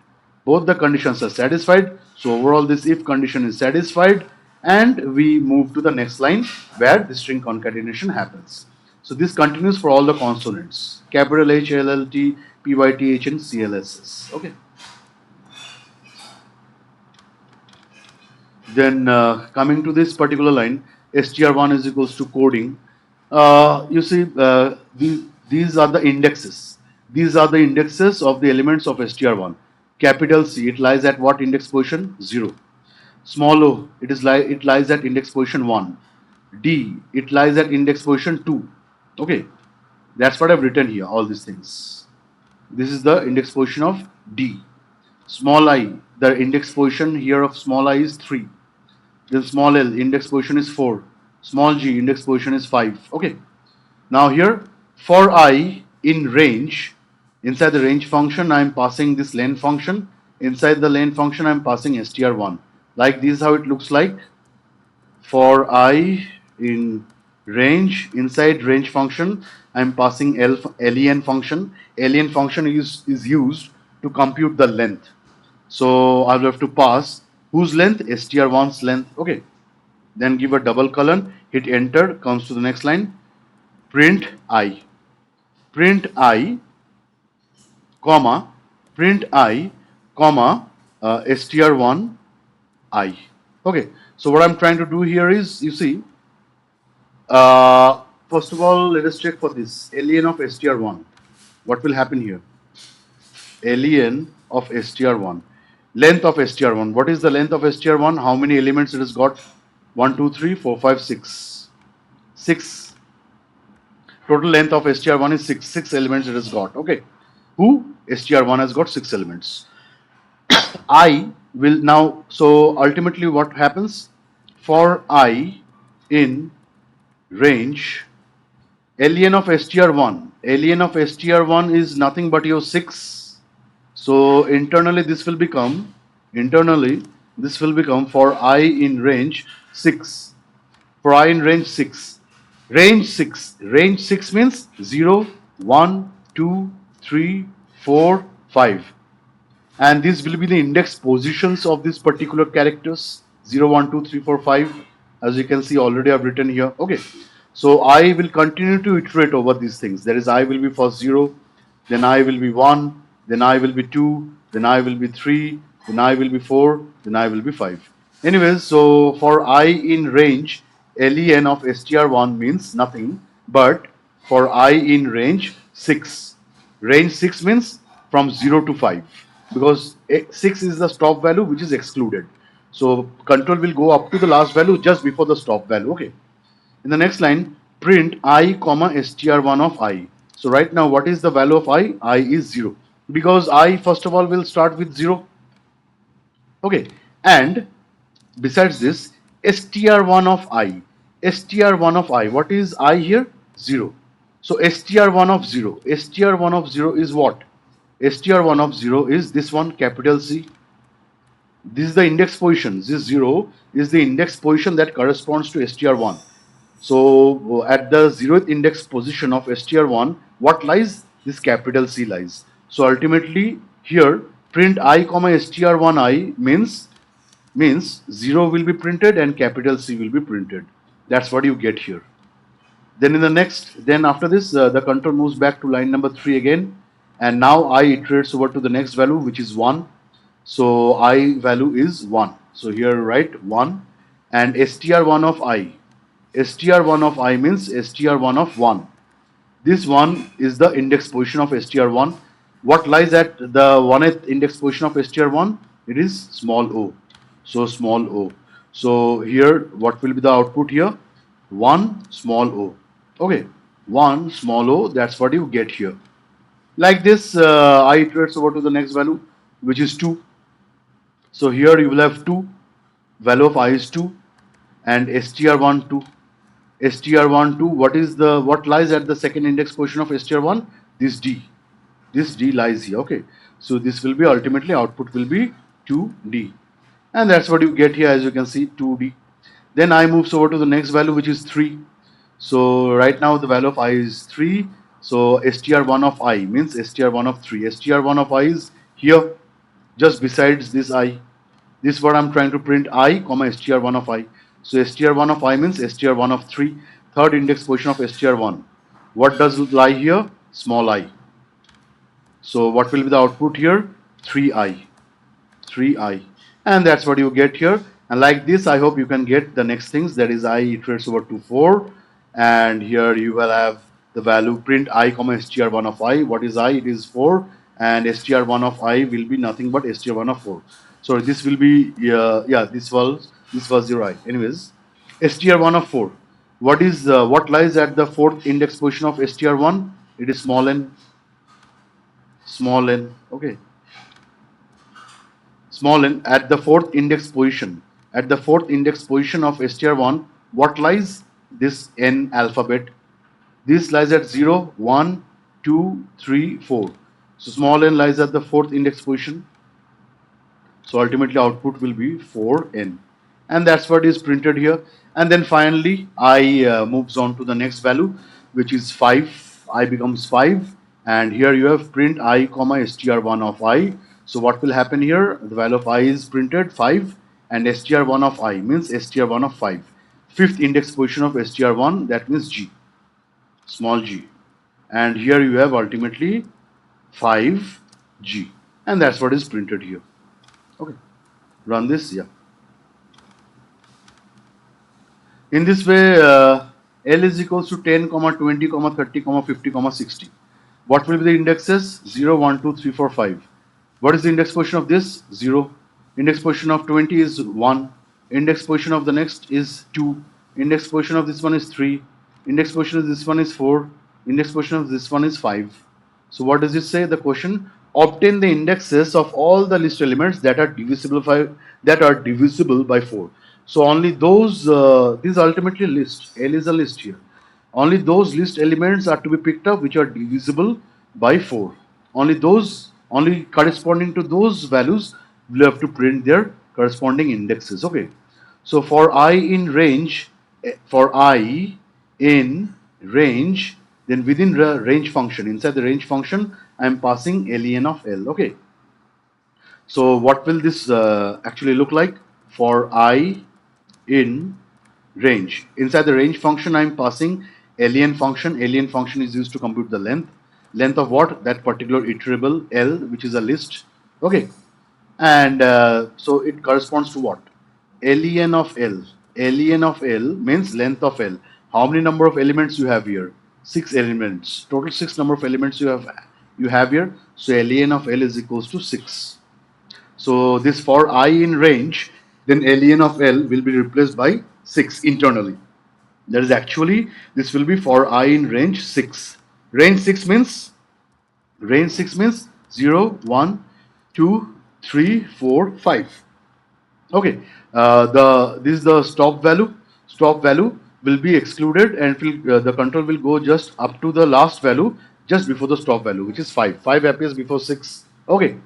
Both the conditions are satisfied. So overall this if condition is satisfied, and we move to the next line where the string concatenation happens. So this continues for all the consonants. Capital H, L, L, T, P, Y, T, H, and C, L, S, S. Okay. Then coming to this particular line, str1 is equals to coding. You see, these are the indexes. These are the indexes of the elements of str1. Capital C, it lies at what index position? 0. Small o, it lies at index position 1. D, it lies at index position 2. Okay, that's what I've written here, all these things. This is the index position of D. Small I, the index position here of small I is 3. Then small l, index position is 4. Small g, index position is 5. Okay. Now here, for I in range, inside the range function, I am passing this len function. Inside the len function, I am passing str1. Like this is how it looks like. For I in range, inside range function, I am passing len function. Len function is used to compute the length. So I will have to pass whose length? str1's length. Okay. Then give a double colon, hit enter, comes to the next line. Print I. Print I, comma, print I, comma, str1 I. Okay. So what I'm trying to do here is, you see, first of all, let us check for this len of str1. What will happen here? Len of str1. Length of str1. What is the length of str1? How many elements it has got? 1, 2, 3, 4, 5, 6. 6. Total length of str1 is 6. 6 elements it has got. Okay. Who? str1 has got 6 elements. I will now, so ultimately what happens? For I in range, len of str1. Len of str1 is nothing but your 6. So internally this will become for I in range 6. For I in range 6. Range 6. Range 6 means 0, 1, 2, 3, 4, 5. And these will be the index positions of these particular characters. 0, 1, 2, 3, 4, 5. As you can see, already I've written here. Okay. So I will continue to iterate over these things. There is I will be first 0, then I will be 1, then I will be 2, then I will be 3, then I will be 4, then I will be 5. Anyways, so for I in range, len of str1 means nothing, but for I in range 6. Range 6 means from 0 to 5, because 6 is the stop value which is excluded. So control will go up to the last value just before the stop value. Okay. In the next line, print I comma str1 of I. So right now, what is the value of I? I is 0, because I first of all will start with 0. Okay. And besides this, str1 of I. Str1 of I. What is I here? 0. So str1 of 0. Str1 of 0 is what? Str1 of 0 is this one, capital C. This is the index position. This 0 is the index position that corresponds to str1. So at the 0th index position of str1, what lies? This capital C lies. So ultimately here, print I comma str1I means 0 will be printed and capital C will be printed. That's what you get here. Then after this, the control moves back to line number 3 again, and now I iterates over to the next value, which is 1. So I value is 1. So here write 1, and str1 of I. str1 of I means str1 of 1. This 1 is the index position of str1. What lies at the 1th index position of str1? It is small o. So small o. So here, what will be the output here? 1 small o. Okay, 1 small o, that's what you get here. Like this, I iterates over to the next value, which is 2. So here you will have 2, value of I is 2, and str1 2. str1 2, what lies at the second index position of str1? This d. This d lies here. Okay, so this will be ultimately output will be 2d, and that's what you get here. As you can see, 2d. Then I moves over to the next value, which is 3. So right now the value of I is 3. So str1 of I means str1 of 3. str1 of I is here, just besides this I. This is what I'm trying to print, I comma str1 of I. So str1 of I means str1 of 3, third index position of str1. What does lie here? Small I. So what will be the output here? 3i. 3i. And that's what you get here. And like this, I hope you can get the next things. That is I iterates over to 4. And here you will have the value print I comma str1 of I. What is I? It is 4. And str1 of I will be nothing but str1 of 4. So this will be, this was your I. Anyways, str1 of 4. What lies at the 4th index position of str1? It is small n. Small n. Okay. Small n at the 4th index position. At the 4th index position of str1, what lies? This n alphabet. This lies at 0, 1, 2, 3, 4. So small n lies at the 4th index position. So ultimately output will be 4n. And that's what is printed here. And then finally, I moves on to the next value, which is 5. I becomes 5. And here you have print I comma str1 of I. So what will happen here? The value of I is printed 5, and str1 of I means str1 of 5. Fifth index position of str1, that means G, small g. And here you have ultimately 5G. And that's what is printed here. Okay, run this, yeah. In this way, L is equals to 10, 20, 30, 50, 60. What will be the indexes? 0, 1, 2, 3, 4, 5. What is the index position of this? 0. Index position of 20 is 1. Index position of the next is 2. Index position of this one is 3. Index position of this one is 4. Index position of this one is 5. So what does it say? The question: obtain the indexes of all the list elements that are divisible by 4. So only those, this is ultimately list. L is a list here. Only those list elements are to be picked up which are divisible by 4. Only corresponding to those values, we'll have to print their corresponding indexes. Okay. So for I in range, then within the range function, inside the range function, I am passing len of L. Okay. So what will this actually look like? for I in range. Inside the range function, I'm passing alien function. Alien function is used to compute the length. Length of what? That particular iterable L, which is a list. Okay. And so it corresponds to what? Ln of L. Ln of L means length of L. How many number of elements you have here? 6 elements. Total 6 number of elements you have here. So ln of L is equals to 6. So this for I in range, then ln of L will be replaced by 6 internally. That is actually, this will be for I in range 6. Range 6 means 0, 1, 2, 3, 4, 5. Okay, this is the stop value. Stop value will be excluded, and the control will go just up to the last value, just before the stop value, which is 5. 5 appears before 6. Okay,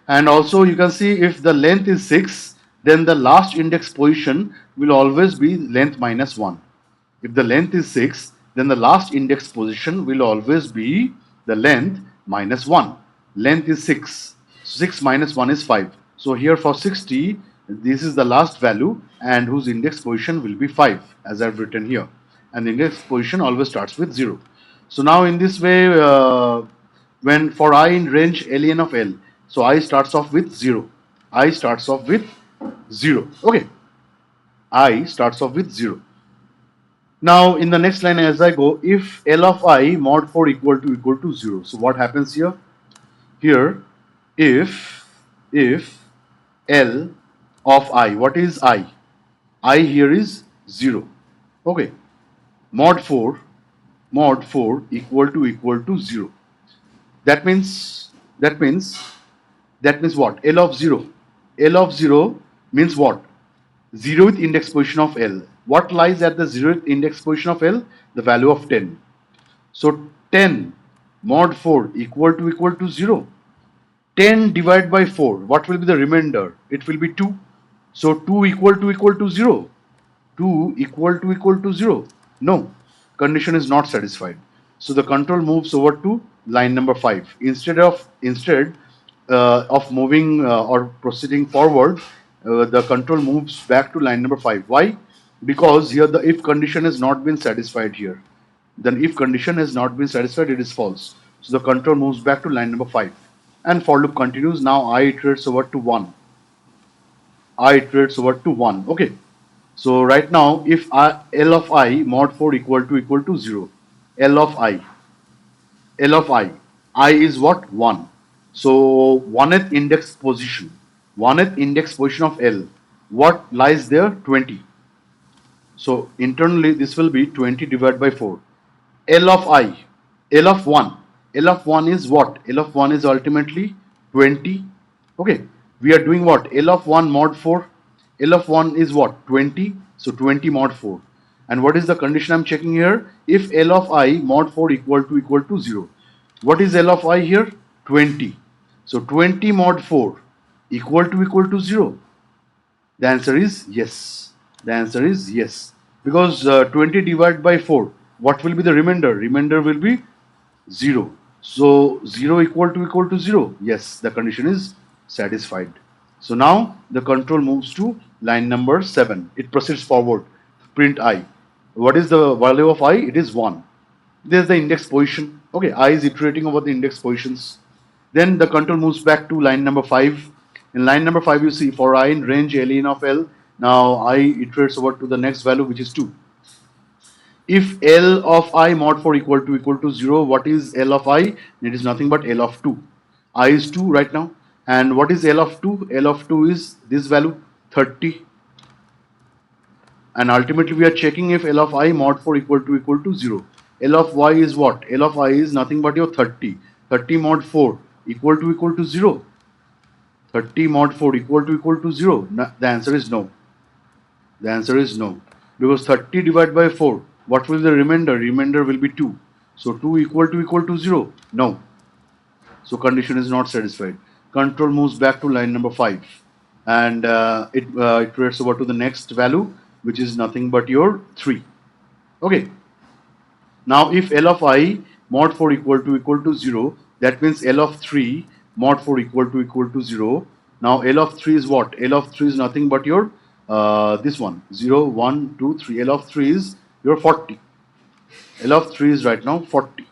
and also you can see if the length is 6, then the last index position will always be length minus 1. If the length is 6, then the last index position will always be the length minus 1. Length is 6. 6 minus 1 is 5. So here for 60, this is the last value, and whose index position will be 5, as I've written here. And the index position always starts with 0. So now in this way, when for I in range ln of L, so I starts off with 0. I starts off with 0. Okay. I starts off with 0. Now in the next line as I go, if L of I mod 4 equal to 0. So what happens here? Here, if L of I, what is I here is 0. Okay. Mod 4 equal to 0. That means what? L of 0. L of 0 means what? 0th index position of L. What lies at the 0th index position of L? The value of 10. So 10 mod 4 equal to 0. 10 divided by 4. What will be the remainder? It will be 2. So 2 equal to 0. 2 equal to 0. No, condition is not satisfied. So the control moves over to line number 5. Instead of moving or proceeding forward, the control moves back to line number 5. Why? Because here the if condition has not been satisfied here. Then if condition has not been satisfied, it is false. So the control moves back to line number 5. And for loop continues. Now I iterates over to 1. Okay. So right now, if L of I mod 4 equal to 0, L of I is what? 1. So 1th index position of L, what lies there? 20. So internally this will be 20 divided by 4. L of 1. L of 1 is what? L of 1 is ultimately 20. Okay. We are doing what? L of 1 mod 4. L of 1 is what? 20. So 20 mod 4. And what is the condition I'm checking here? If L of I mod 4 equal to 0. What is L of I here? 20. So 20 mod 4 equal to 0. The answer is yes. Because 20 divided by 4, what will be the remainder? Remainder will be 0. So 0 equal to 0. Yes, the condition is satisfied. So now the control moves to line number 7. It proceeds forward. Print I. What is the value of I? It is 1. There's the index position. Okay, I is iterating over the index positions. Then the control moves back to line number 5. In line number 5, you see for I in range ln of L. Now I iterates over to the next value, which is 2. If L of I mod 4 equal to 0, what is L of I? It is nothing but L of 2. I is 2 right now. And what is L of 2? L of 2 is this value, 30. And ultimately we are checking if L of I mod 4 equal to 0. L of Y is what? L of I is nothing but your 30. 30 mod 4 equal to 0. 30 mod 4 equal to 0. The answer is no. Because 30 divided by 4, what will be the remainder? Remainder will be 2. So 2 equal to 0. No. So condition is not satisfied. Control moves back to line number 5. And it iterates over to the next value, which is nothing but your 3. Okay. Now if L of I mod 4 equal to 0, that means L of 3 mod 4 equal to 0. Now L of 3 is what? L of 3 is nothing but your this one 0, 1, 2, 3. L of 3 is your 40. L of 3 is right now 40.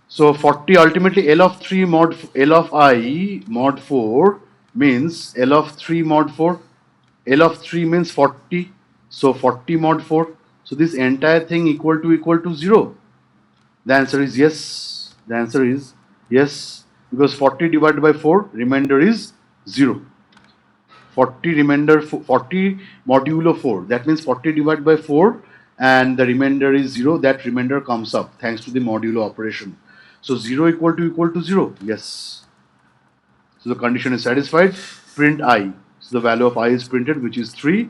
So 40 ultimately L of 3 mod L of I mod 4 means L of 3 mod 4. L of 3 means 40. So 40 mod 4. So this entire thing equal to 0. The answer is yes. The answer is yes, because 40 divided by 4, remainder is 0. 40 remainder 40 modulo 4, that means 40 divided by 4 and the remainder is 0. That remainder comes up thanks to the modulo operation. So 0 equal to 0. Yes. So the condition is satisfied. Print I. So the value of I is printed, which is 3.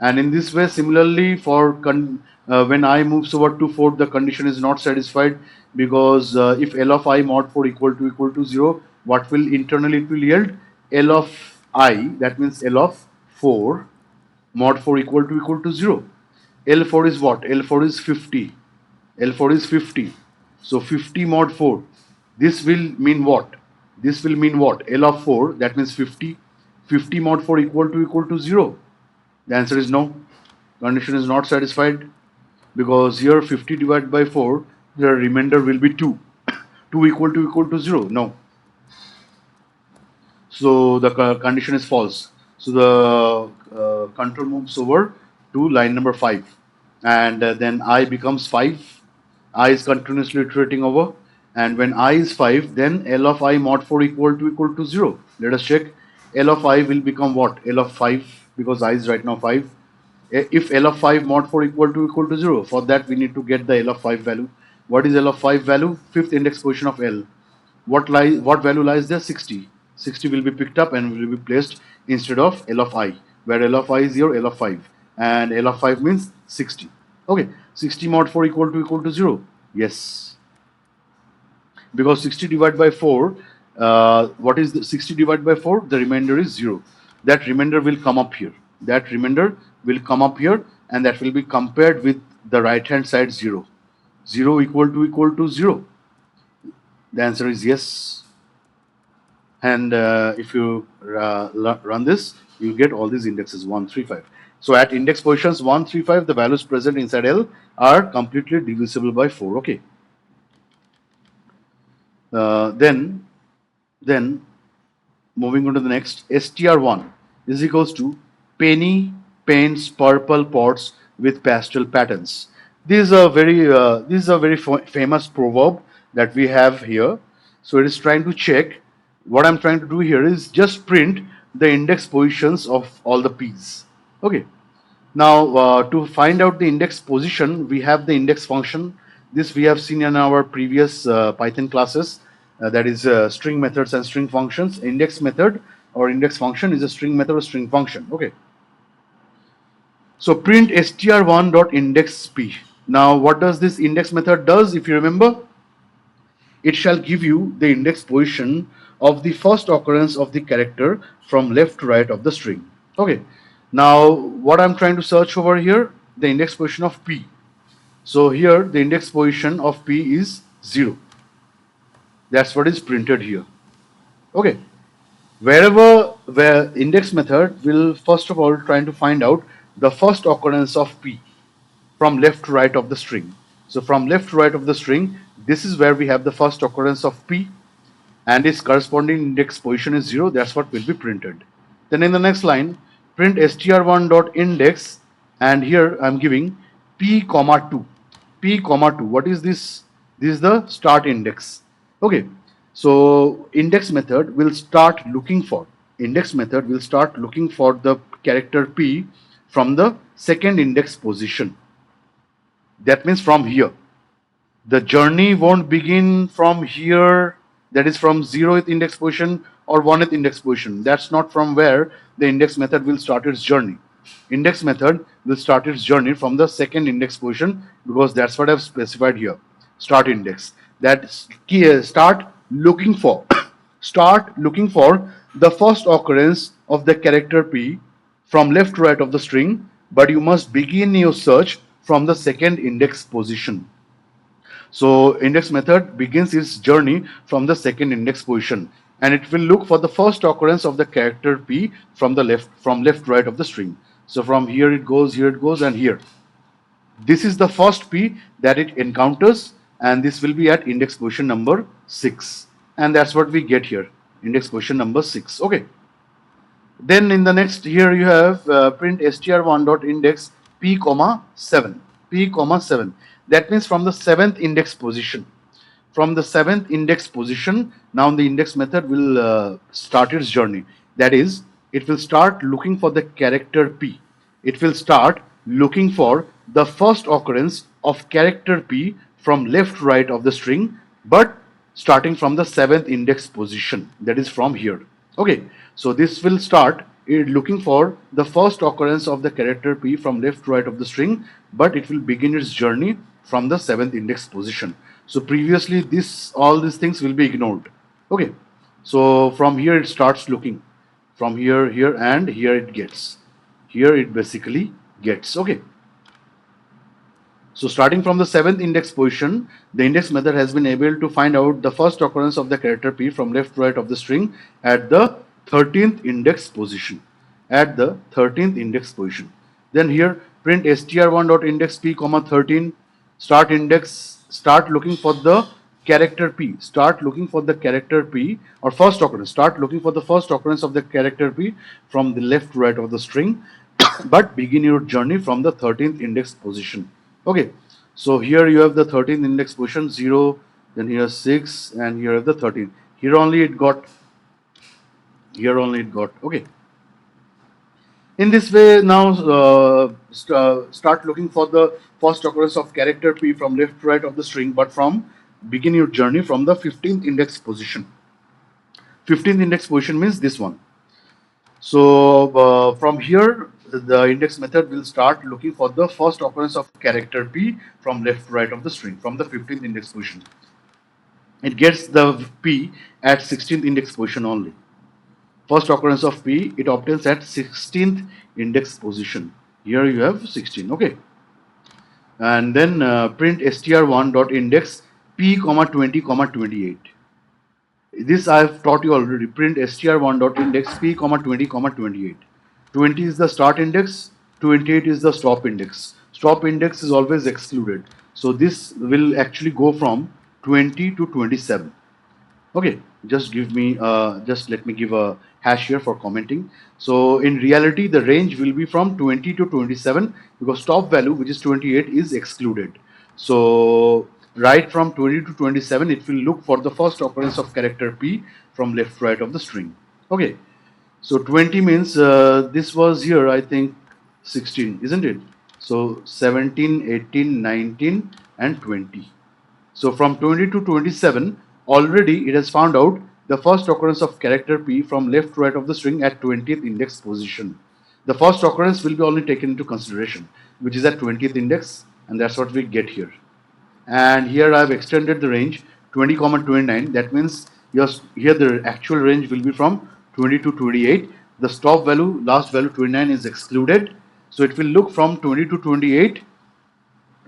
And in this way, similarly, for when I moves over to 4, the condition is not satisfied, because if L of I mod 4 equal to 0, what will internally it will yield? L of I, that means L of 4 mod 4 equal to 0. L4 is what? L4 is 50. L4 is 50. So 50 mod 4. This will mean what? This will mean what? L of 4, that means 50. 50 mod 4 equal to 0. The answer is no. Condition is not satisfied, because here 50 divided by 4, the remainder will be 2. 2 equal to 0. No. So the condition is false. So the control moves over to line number 5, and then I becomes 5. I is continuously iterating over, and when I is 5, then L of I mod 4 equal to 0. Let us check. L of I will become what? L of 5, because I is right now 5. If L of 5 mod 4 equal to 0, for that we need to get the L of 5 value. What is L of 5 value? Fifth index position of L. What value lies there? 60. 60 will be picked up and will be placed instead of L of I, where L of I is your L of 5, and L of 5 means 60. Okay, 60 mod 4 equal to 0. Yes, because 60 divided by 4, what is the 60 divided by 4? The remainder is 0. That remainder will come up here. That remainder will come up here, and that will be compared with the right hand side 0. 0 equal to 0. The answer is yes. And if you run this, you get all these indexes 1, 3, 5. So at index positions 1, 3, 5, the values present inside L are completely divisible by 4. Okay. Then moving on to the next, str1 is equals to penny paints purple pots with pastel patterns. This is a very famous proverb that we have here. So it is trying to check. What I'm trying to do here is just print the index positions of all the p's. Okay. Now, to find out the index position, we have the index function. This we have seen in our previous Python classes. That is string methods and string functions. Index method or index function is a string method or string function. Okay. So print str1 dot index p. Now, what does this index method does? If you remember, it shall give you the index position of the first occurrence of the character from left to right of the string. Okay. Now, what I'm trying to search over here, the index position of p. So here, the index position of p is 0. That's what is printed here. Okay. Where index method will first of all trying to find out the first occurrence of p from left to right of the string. So from left to right of the string, this is where we have the first occurrence of p, and its corresponding index position is 0. That's what will be printed. Then in the next line, print str1 dot index, and here I'm giving p comma 2. P comma 2. What is this? This is the start index. Okay. So index method will start looking for the character p from the second index position. That means from here. The journey won't begin from here, that is from 0th index position or 1th index position. That's not from where the index method will start its journey. Index method will start its journey from the second index position, because that's what I've specified here. Start index. That start looking for start looking for the first occurrence of the character p from left to right of the string, but you must begin your search from the second index position. So index method begins its journey from the second index position. and it will look for the first occurrence of the character P from the left right of the string. So from here it goes, and here. This is the first P that it encounters, and this will be at index position number 6. And that's what we get here, index position number 6. Okay. Then in the next here you have print str1 dot index p comma 7, p comma 7. That means from the 7th index position. From the 7th index position, now the index method will start its journey. That is, it will start looking for the character P. It will start looking for the first occurrence of character P from left right of the string, but starting from the 7th index position, that is from here. Okay, so this will start looking for the first occurrence of the character P from left right of the string, but it will begin its journey from the 7th index position. So previously all these things will be ignored. Okay, so from here it starts looking, from here, and here it gets. Here it basically gets. Okay. So starting from the 7th index position, the index method has been able to find out the first occurrence of the character P from left right of the string at the 13th index position. At the 13th index position. Then here print str1.index P comma 13, start looking for the character P. Start looking for the character P, or first occurrence. Start looking for the first occurrence of the character P from the left right of the string, but begin your journey from the 13th index position. Okay, so here you have the 13th index position 0, then here 6, and here the 13. Here only it got. Okay. In this way, now start looking for the first occurrence of character P from left right of the string, but from begin your journey from the 15th index position. 15th index position means this one. So from here, the index method will start looking for the first occurrence of character P from left right of the string from the 15th index position. It gets the P at 16th index position only. First occurrence of P it obtains at 16th index position. Here you have 16. Okay. And then print str1 dot index P comma 20 comma 28. This I have taught you already. Print str1 dot index P comma 20 comma 28. 20 is the start index, 28 is the stop index. Stop index is always excluded. So this will actually go from 20 to 27. Okay, just let me give a hash here for commenting. So in reality, the range will be from 20 to 27 because top value, which is 28, is excluded. So right from 20 to 27, it will look for the first occurrence of character P from left right of the string. Okay, so 20 means this was here, I think 16, isn't it? So 17, 18, 19, and 20. So from 20 to 27, already it has found out the first occurrence of character P from left right of the string at 20th index position. The first occurrence will be only taken into consideration, which is at 20th index, and that's what we get here. And here I have extended the range 20, 29. That means here the actual range will be from 20 to 28. The stop value, last value 29 is excluded. So it will look from 20 to 28.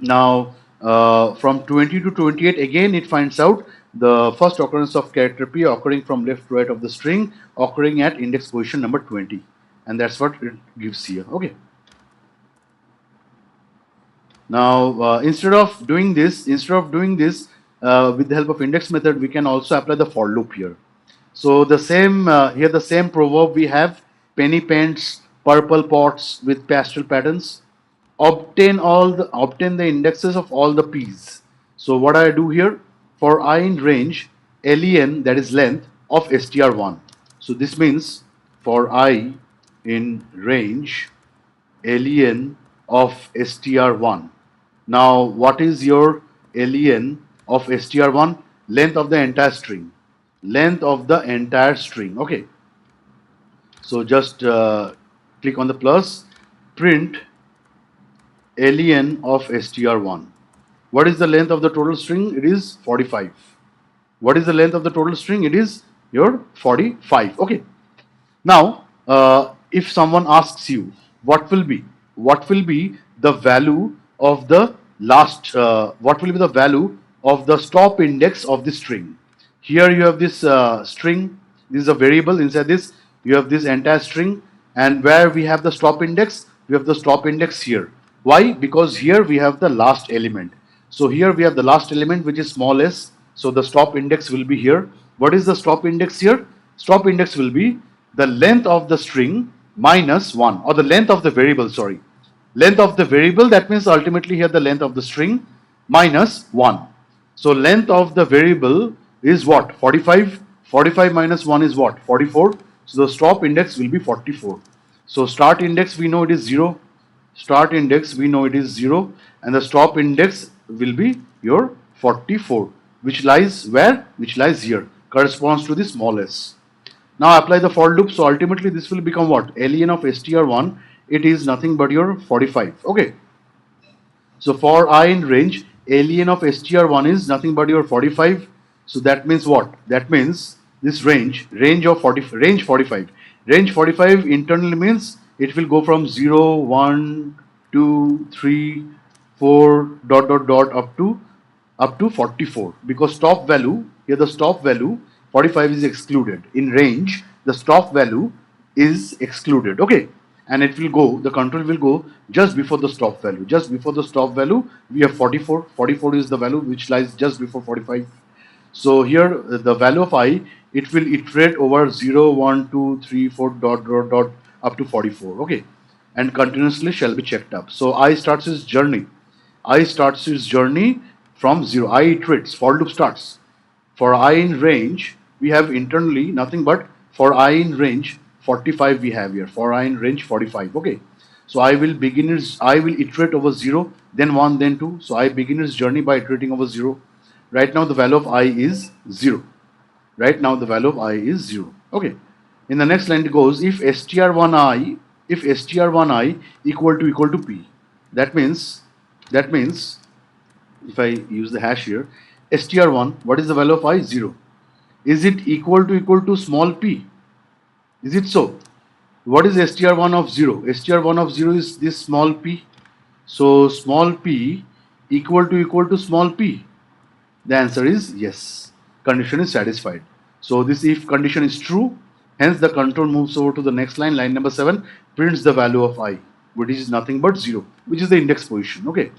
Now from 20 to 28 again it finds out the first occurrence of character P occurring from left right of the string occurring at index position number 20, and that's what it gives here. Okay. Now instead of doing this with the help of index method, we can also apply the for loop here. So the same here the same proverb we have: penny paints purple pots with pastel patterns. Obtain the indexes of all the p's. So what I do here, for I in range len, that is length of str1. So this means for I in range len of str1. Now what is your len of str1? Length of the entire string. Length of the entire string. Okay. So just click on the plus, print len of str1. What is the length of the total string? It is 45. What is the length of the total string? It is your 45. Okay. Now, if someone asks you what will be the value of the last, what will be the value of the stop index of the string? Here you have this string, This is a variable. Inside this, you have this entire string, and where we have the stop index, we have the stop index here. Why? Because here we have the last element. So here we have the last element, which is small s. So the stop index will be here. What is the stop index here? Stop index will be the length of the string minus 1, or the length of the variable, sorry. Length of the variable, that means ultimately here the length of the string minus 1. So length of the variable is what? 45. 45 minus 1 is what? 44. So the stop index will be 44. So start index we know it is 0. Start index we know it is 0, and the stop index will be your 44, which lies where? Which lies here, corresponds to the small s. Now apply the for loop. So ultimately this will become what? Ln of str1, it is nothing but your 45. Okay. So for I in range, ln of str1 is nothing but your 45. So that means what? That means this range of 40, range 45. Range 45 internally means it will go from 0, 1, 2, 3, 4, dot dot dot up to 44, because stop value here, the stop value 45 is excluded. In range the stop value is excluded. Okay. And it will go, the control will go just before the stop value. Just before the stop value we have 44. 44 is the value which lies just before 45. So here the value of I, it will iterate over 0, 1, 2, 3, 4, dot dot dot up to 44. Okay. And continuously shall be checked up. So I starts its journey. I starts its journey from 0. I iterates, for loop starts. For I in range, we have internally nothing but for I in range 45 we have here. For I in range 45. Okay. So I will iterate over 0, then 1, then 2. So I begin its journey by iterating over 0. Right now the value of I is 0. Right now the value of I is 0. Okay. In the next line it goes, if str1i equal to p. That means if I use the hash here, str1, what is the value of I? 0. Is it equal to small p? Is it so? What is str1 of 0? str1 of 0 is this small p. So small p equal to small p. The answer is yes. Condition is satisfied. So this if condition is true, hence the control moves over to the next line, line number 7, prints the value of I, which is nothing but 0, which is the index position. Okay.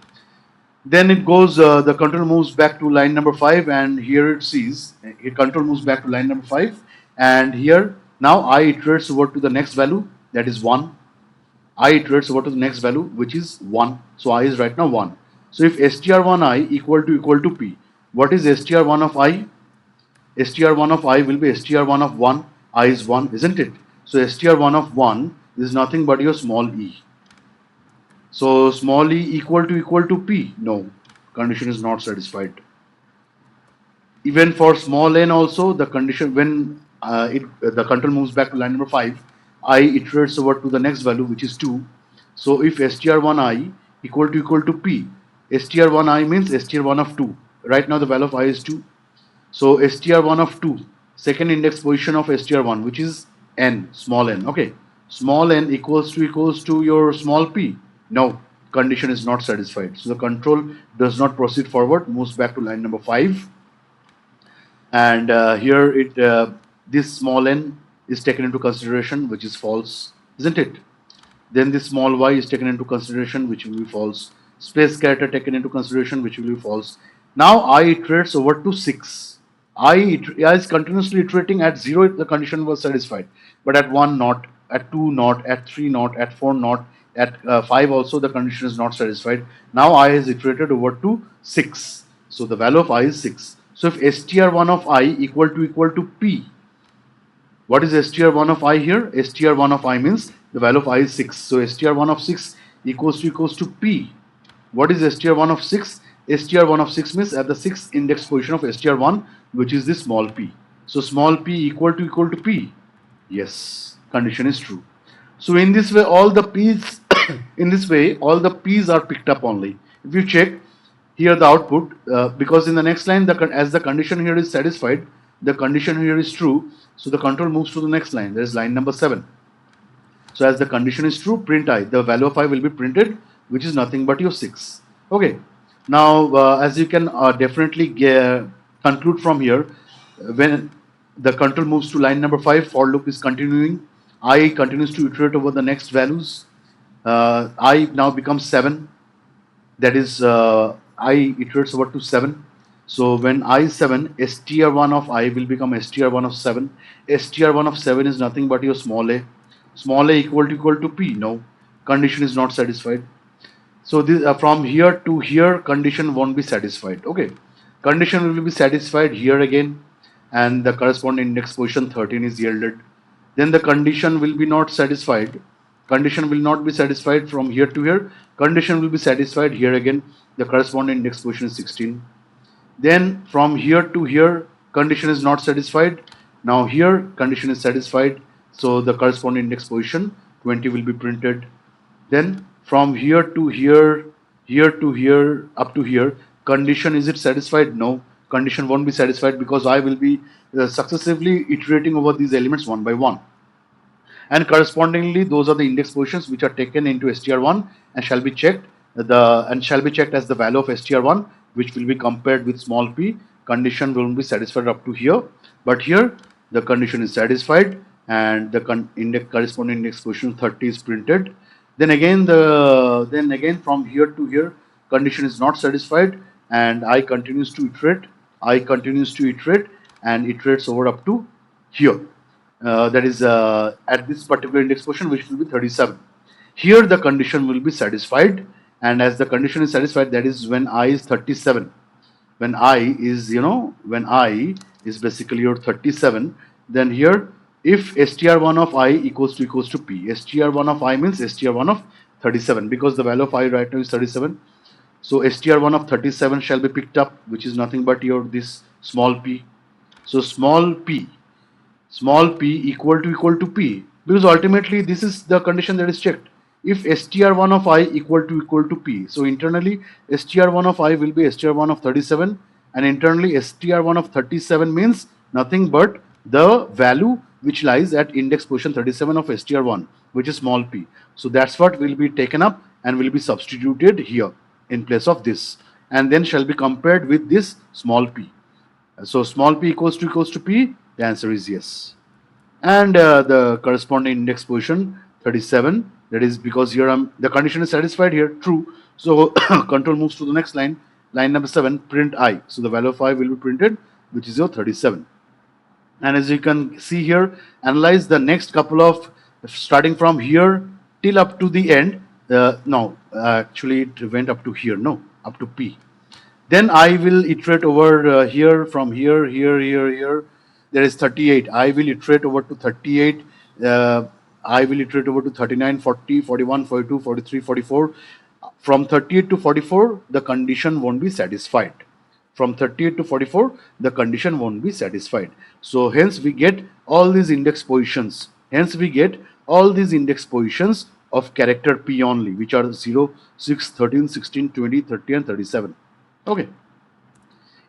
Then it goes, the control moves back to line number 5, and here it sees, control moves back to line number 5, and here now I iterates over to the next value, that is 1. I iterates over to the next value, which is 1. So I is right now 1. So if str1i equal to p, what is str1 of I? str1 of I will be str1 of 1. I is 1, isn't it? So str1 of 1 is nothing but your small e. So small e equal to p? No, condition is not satisfied. Even for small n also, the condition when the control moves back to line number 5, I iterates over to the next value, which is 2. So if str1i equal to p, str1i means str1 of 2. Right now the value of I is 2. So str1 of 2, second index position of str1, which is n, small n. Okay, small n equals to your small p. No, condition is not satisfied. So the control does not proceed forward, moves back to line number 5, and here this small n is taken into consideration, which is false, isn't it? Then this small y is taken into consideration, which will be false. Space character taken into consideration, which will be false. Now I iterates over to 6. I is continuously iterating. At 0 the condition was satisfied, but at 1 not, at 2 not, at 3 not, at 4 not, at 5 also the condition is not satisfied. Now I is iterated over to 6. So the value of I is 6. So if str1 of I equal to p, what is str1 of I here? str1 of I means the value of I is 6. So str1 of 6 equals to p. What is str1 of 6? str1 of 6 means at the 6th index position of str1, which is this small p. So small p equal to p. Yes, condition is true. So in this way all the p's all the p's are picked up only. If you check here the output, because in the next line as the condition here is satisfied, the condition here is true, so the control moves to the next line. There is line number 7. So as the condition is true, print I, the value of I will be printed, which is nothing but your 6. Okay. Now as you can definitely conclude from here, when The control moves to line number 5. For loop is continuing. I continues to iterate over the next values. I now becomes 7. That is, I iterates over to 7. So when I 7, str1 of I will become str1 of 7. Str1 of 7 is nothing but your small a. Small a equal to p. No, condition is not satisfied. So this from here to here condition won't be satisfied. Okay, condition will be satisfied here again, and the corresponding index position 13 is yielded. Then the condition will be not satisfied. Condition will not be satisfied from here to here. Condition will be satisfied here again. The corresponding index position is 16. Then from here to here condition is not satisfied. Now here condition is satisfied. So the corresponding index position 20 will be printed. Then from here to here, here to here, up to here, condition is it satisfied? No, condition won't be satisfied because I will be successively iterating over these elements one by one. And correspondingly, those are the index positions which are taken into str1 and shall be checked as the value of str1, which will be compared with small p. Condition will be satisfied up to here, but here the condition is satisfied and the corresponding index position 30 is printed. Then again from here to here condition is not satisfied and I continues to iterate. I continues to iterate and iterates over up to here. That is at this particular index position, which will be 37. Here the condition will be satisfied, and as the condition is satisfied, that is when I is 37. When I is when I is basically your 37, then here if str1 of I equals to p, str1 of I means str1 of 37 because the value of I right now is 37. So str1 of 37 shall be picked up, which is nothing but your this small p. So small p equal to p, because ultimately this is the condition that is checked. If str1 of I equal to p, so internally str1 of I will be str1 of 37 and internally str1 of 37 means nothing but the value which lies at index position 37 of str1, which is small p. So that's what will be taken up and will be substituted here in place of this, and then shall be compared with this small p. So small p equals to p, the answer is yes. And the corresponding index position 37, that is because here the condition is satisfied here, true. So control moves to the next line, line number 7, print I. So the value of I will be printed, which is your 37. And as you can see here, analyze the next couple of, starting from here till up to the end. No, actually it went up to here, no, up to P. Then I will iterate over here from here. There is 38. I will iterate over to 38. I will iterate over to 39, 40, 41, 42, 43, 44. From 38 to 44, the condition won't be satisfied. From 38 to 44, the condition won't be satisfied. So hence we get all these index positions. Hence we get all these index positions of character P only, which are 0, 6, 13, 16, 20, 30 and 37. Okay.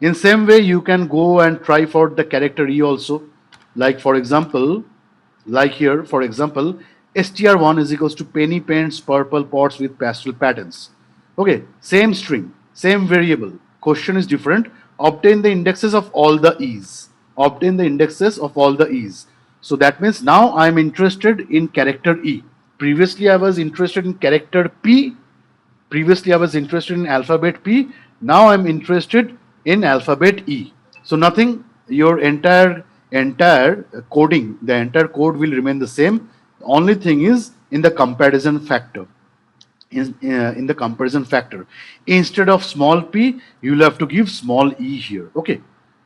In same way, you can go and try for the character E also. Like for example, like here, for example, str1 is equals to penny paints purple pots with pastel patterns. Okay, same string, same variable. Question is different. Obtain the indexes of all the E's. Obtain the indexes of all the E's. So that means now I am interested in character E. Previously I was interested in character P. Previously I was interested in alphabet P. Now I'm interested in alphabet E. So nothing, your entire coding, the entire code will remain the same. The only thing is in the comparison factor. In the comparison factor, instead of small p, you will have to give small e here. Okay,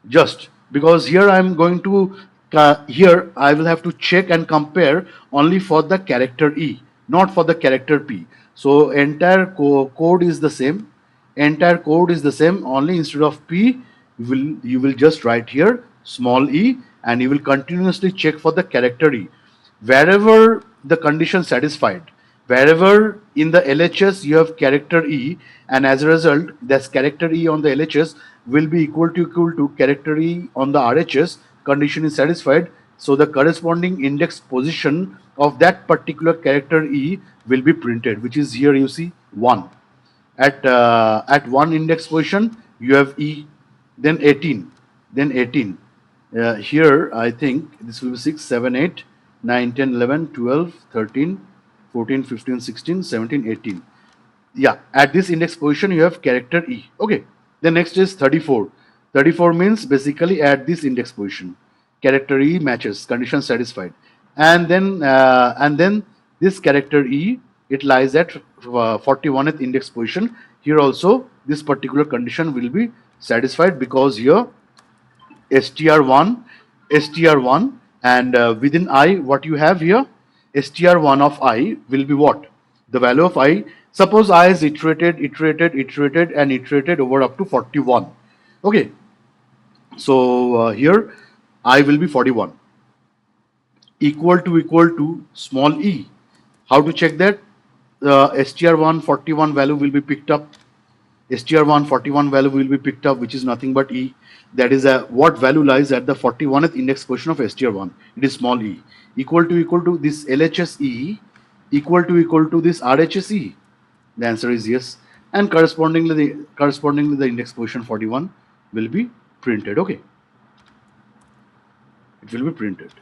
just because here I am going to here I will have to check and compare only for the character e, not for the character p. So entire code is the same. Entire code is the same. Only instead of p, you will just write here small e, and you will continuously check for the character e. Wherever the condition satisfied, wherever in the LHS you have character E, and as a result this character E on the LHS will be equal to character E on the RHS, condition is satisfied, so the corresponding index position of that particular character E will be printed, which is here you see 1. At one index position you have E, then 18, then 18. Here, I think this will be 6, 7, 8, 9, 10, 11, 12, 13, 14, 15, 16, 17, 18. Yeah, at this index position you have character E. Okay, the next is 34. 34 means basically at this index position character E matches, condition satisfied. And then this character E, it lies at 41th index position. Here also this particular condition will be satisfied, because here str1 str1, and within I, what you have here, str1 of I will be what? The value of I. Suppose I is iterated and iterated over up to 41. Okay, so here I will be 41, equal to small e. How to check that? Str1 41 value will be picked up. Str1 41 value will be picked up, which is nothing but E. That is what value lies at the 41th index position of str1. It is small e. Equal to this LHSE, equal to this RHSE. The answer is yes. And correspondingly the index position 41 will be printed. Okay, it will be printed.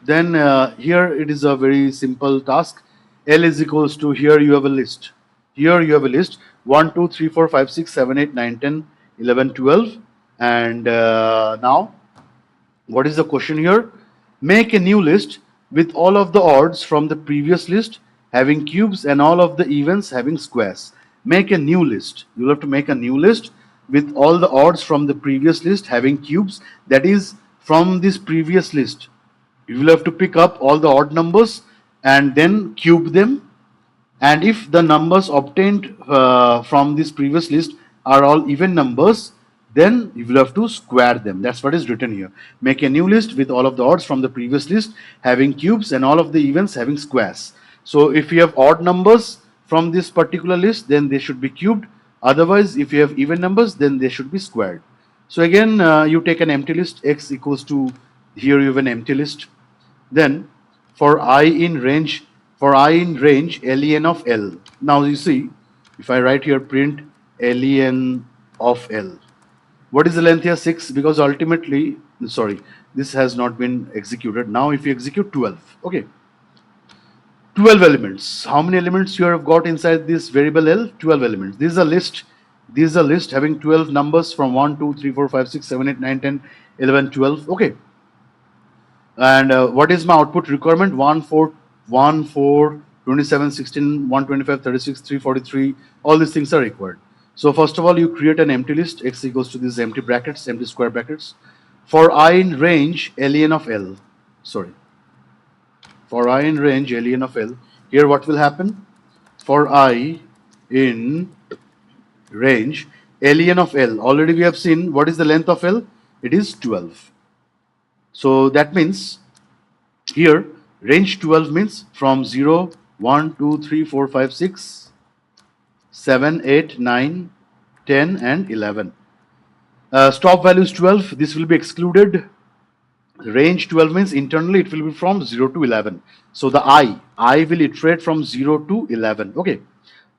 Then here it is a very simple task. L is equals to, here you have a list. Here you have a list 1, 2, 3, 4, 5, 6, 7, 8, 9, 10, 11, 12. And now, what is the question here? Make a new list with all of the odds from the previous list having cubes and all of the evens having squares. Make a new list. You'll have to make a new list with all the odds from the previous list having cubes. That is, from this previous list, you will have to pick up all the odd numbers and then cube them, and if the numbers obtained from this previous list are all even numbers, then you will have to square them. That's what is written here. Make a new list with all of the odds from the previous list having cubes and all of the evens having squares. So if you have odd numbers from this particular list, then they should be cubed. Otherwise, if you have even numbers, then they should be squared. So again, you take an empty list. X equals to, here you have an empty list. Then for I in range, len of L. Now you see, if I write here print len of L, what is the length here? 6, because ultimately, sorry, this has not been executed. Now if you execute 12, okay, 12 elements. How many elements you have got inside this variable L? 12 elements. This is a list. This is a list having 12 numbers from 1, 2, 3, 4, 5, 6, 7, 8, 9, 10, 11, 12. Okay. And what is my output requirement? 1, 4, 1, 4, 27, 16, 125, 36, 343. All these things are required. So first of all, you create an empty list. X equals to these empty brackets, empty square brackets. For I in range, len of L. Sorry. For I in range, len of L. Here what will happen? For I in range, len of L. Already we have seen what is the length of L. It is 12. So that means here range 12 means from 0, 1, 2, 3, 4, 5, 6, 7, 8, 9, 10 and 11. Stop value is 12. This will be excluded. Range 12 means internally it will be from 0 to 11. So the I will iterate from 0 to 11. Okay.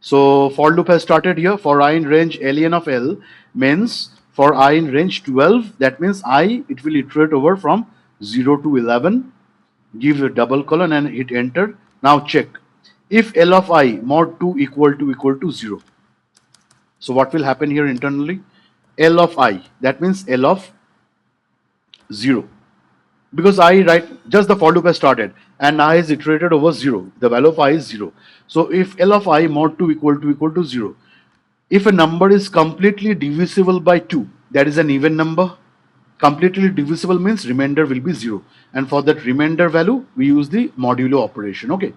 So for loop has started here. For I in range len of L means for I in range 12, that means it will iterate over from 0 to 11. Give a double colon and hit enter. Now check. If L of I mod 2 equal to 0. So what will happen here internally? L of I, that means L of 0. Because I write, just the for loop has started and I is iterated over 0. The value of I is 0. So if L of I mod 2 equal to 0, if a number is completely divisible by 2, that is an even number. Completely divisible means remainder will be 0. And for that remainder value, we use the modulo operation. Okay.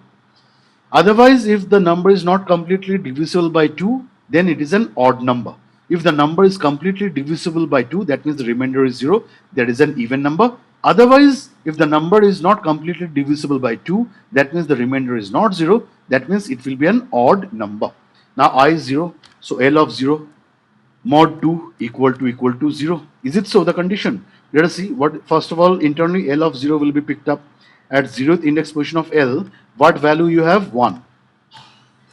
Otherwise, if the number is not completely divisible by 2, then it is an odd number. If the number is completely divisible by 2, that means the remainder is 0. That is an even number. Otherwise, if the number is not completely divisible by 2, that means the remainder is not 0. That means it will be an odd number. Now I is 0. So L of 0 mod 2 equal to 0. Is it so, the condition? Let us see. What, first of all, internally L of 0 will be picked up at 0th index position of L. What value you have? 1.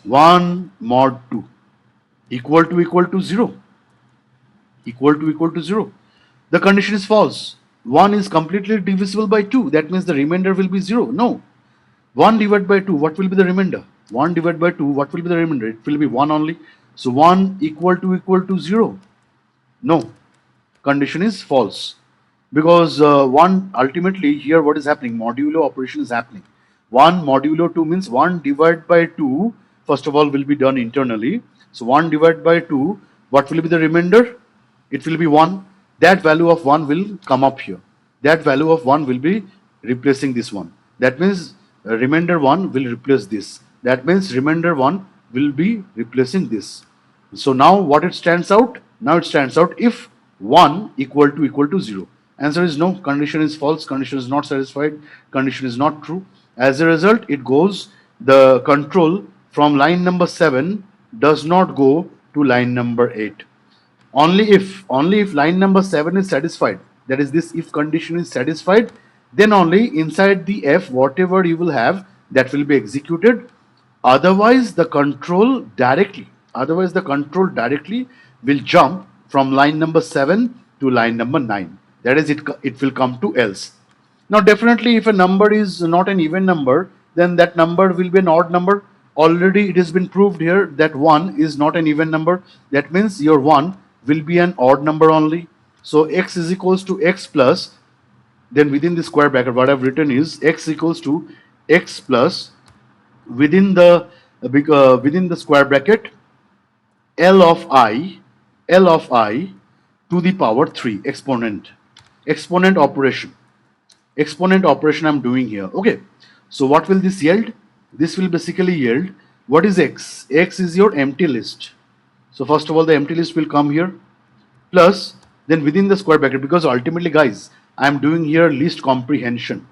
1 mod 2 equal to 0. Equal to 0. The condition is false. 1 is completely divisible by 2. That means the remainder will be 0. No. 1 divided by 2, what will be the remainder? 1 divided by 2, what will be the remainder? It will be 1 only. So 1 equal to 0. No. Condition is false. Because 1 ultimately here what is happening? Modulo operation is happening. 1 modulo 2 means 1 divided by 2 first of all will be done internally. So 1 divided by 2, what will be the remainder? It will be 1. That value of 1 will come up here. That value of 1 will be replacing this one. That means remainder 1 will replace this. That means remainder 1 will be replacing this. So now what it stands out? Now it stands out if 1 equal to 0. Answer is no, condition is false, condition is not satisfied, condition is not true. As a result, it goes, the control from line number 7 does not go to line number 8. Only if line number 7 is satisfied, that is this if condition is satisfied, then only inside the f whatever you will have that will be executed. Otherwise the control directly will jump from line number 7 to line number 9. That is, it will come to else. Now definitely if a number is not an even number, then that number will be an odd number. Already it has been proved here that 1 is not an even number. That means your 1 will be an odd number only. So x is equals to x plus, then within the square bracket what I've written is x equals to x plus, within the square bracket, L of I to the power 3, exponent operation I'm doing here. Okay, so what will this yield? This will basically yield, what is x? X is your empty list. So first of all the empty list will come here, plus then within the square bracket, because ultimately guys I'm doing here list comprehension.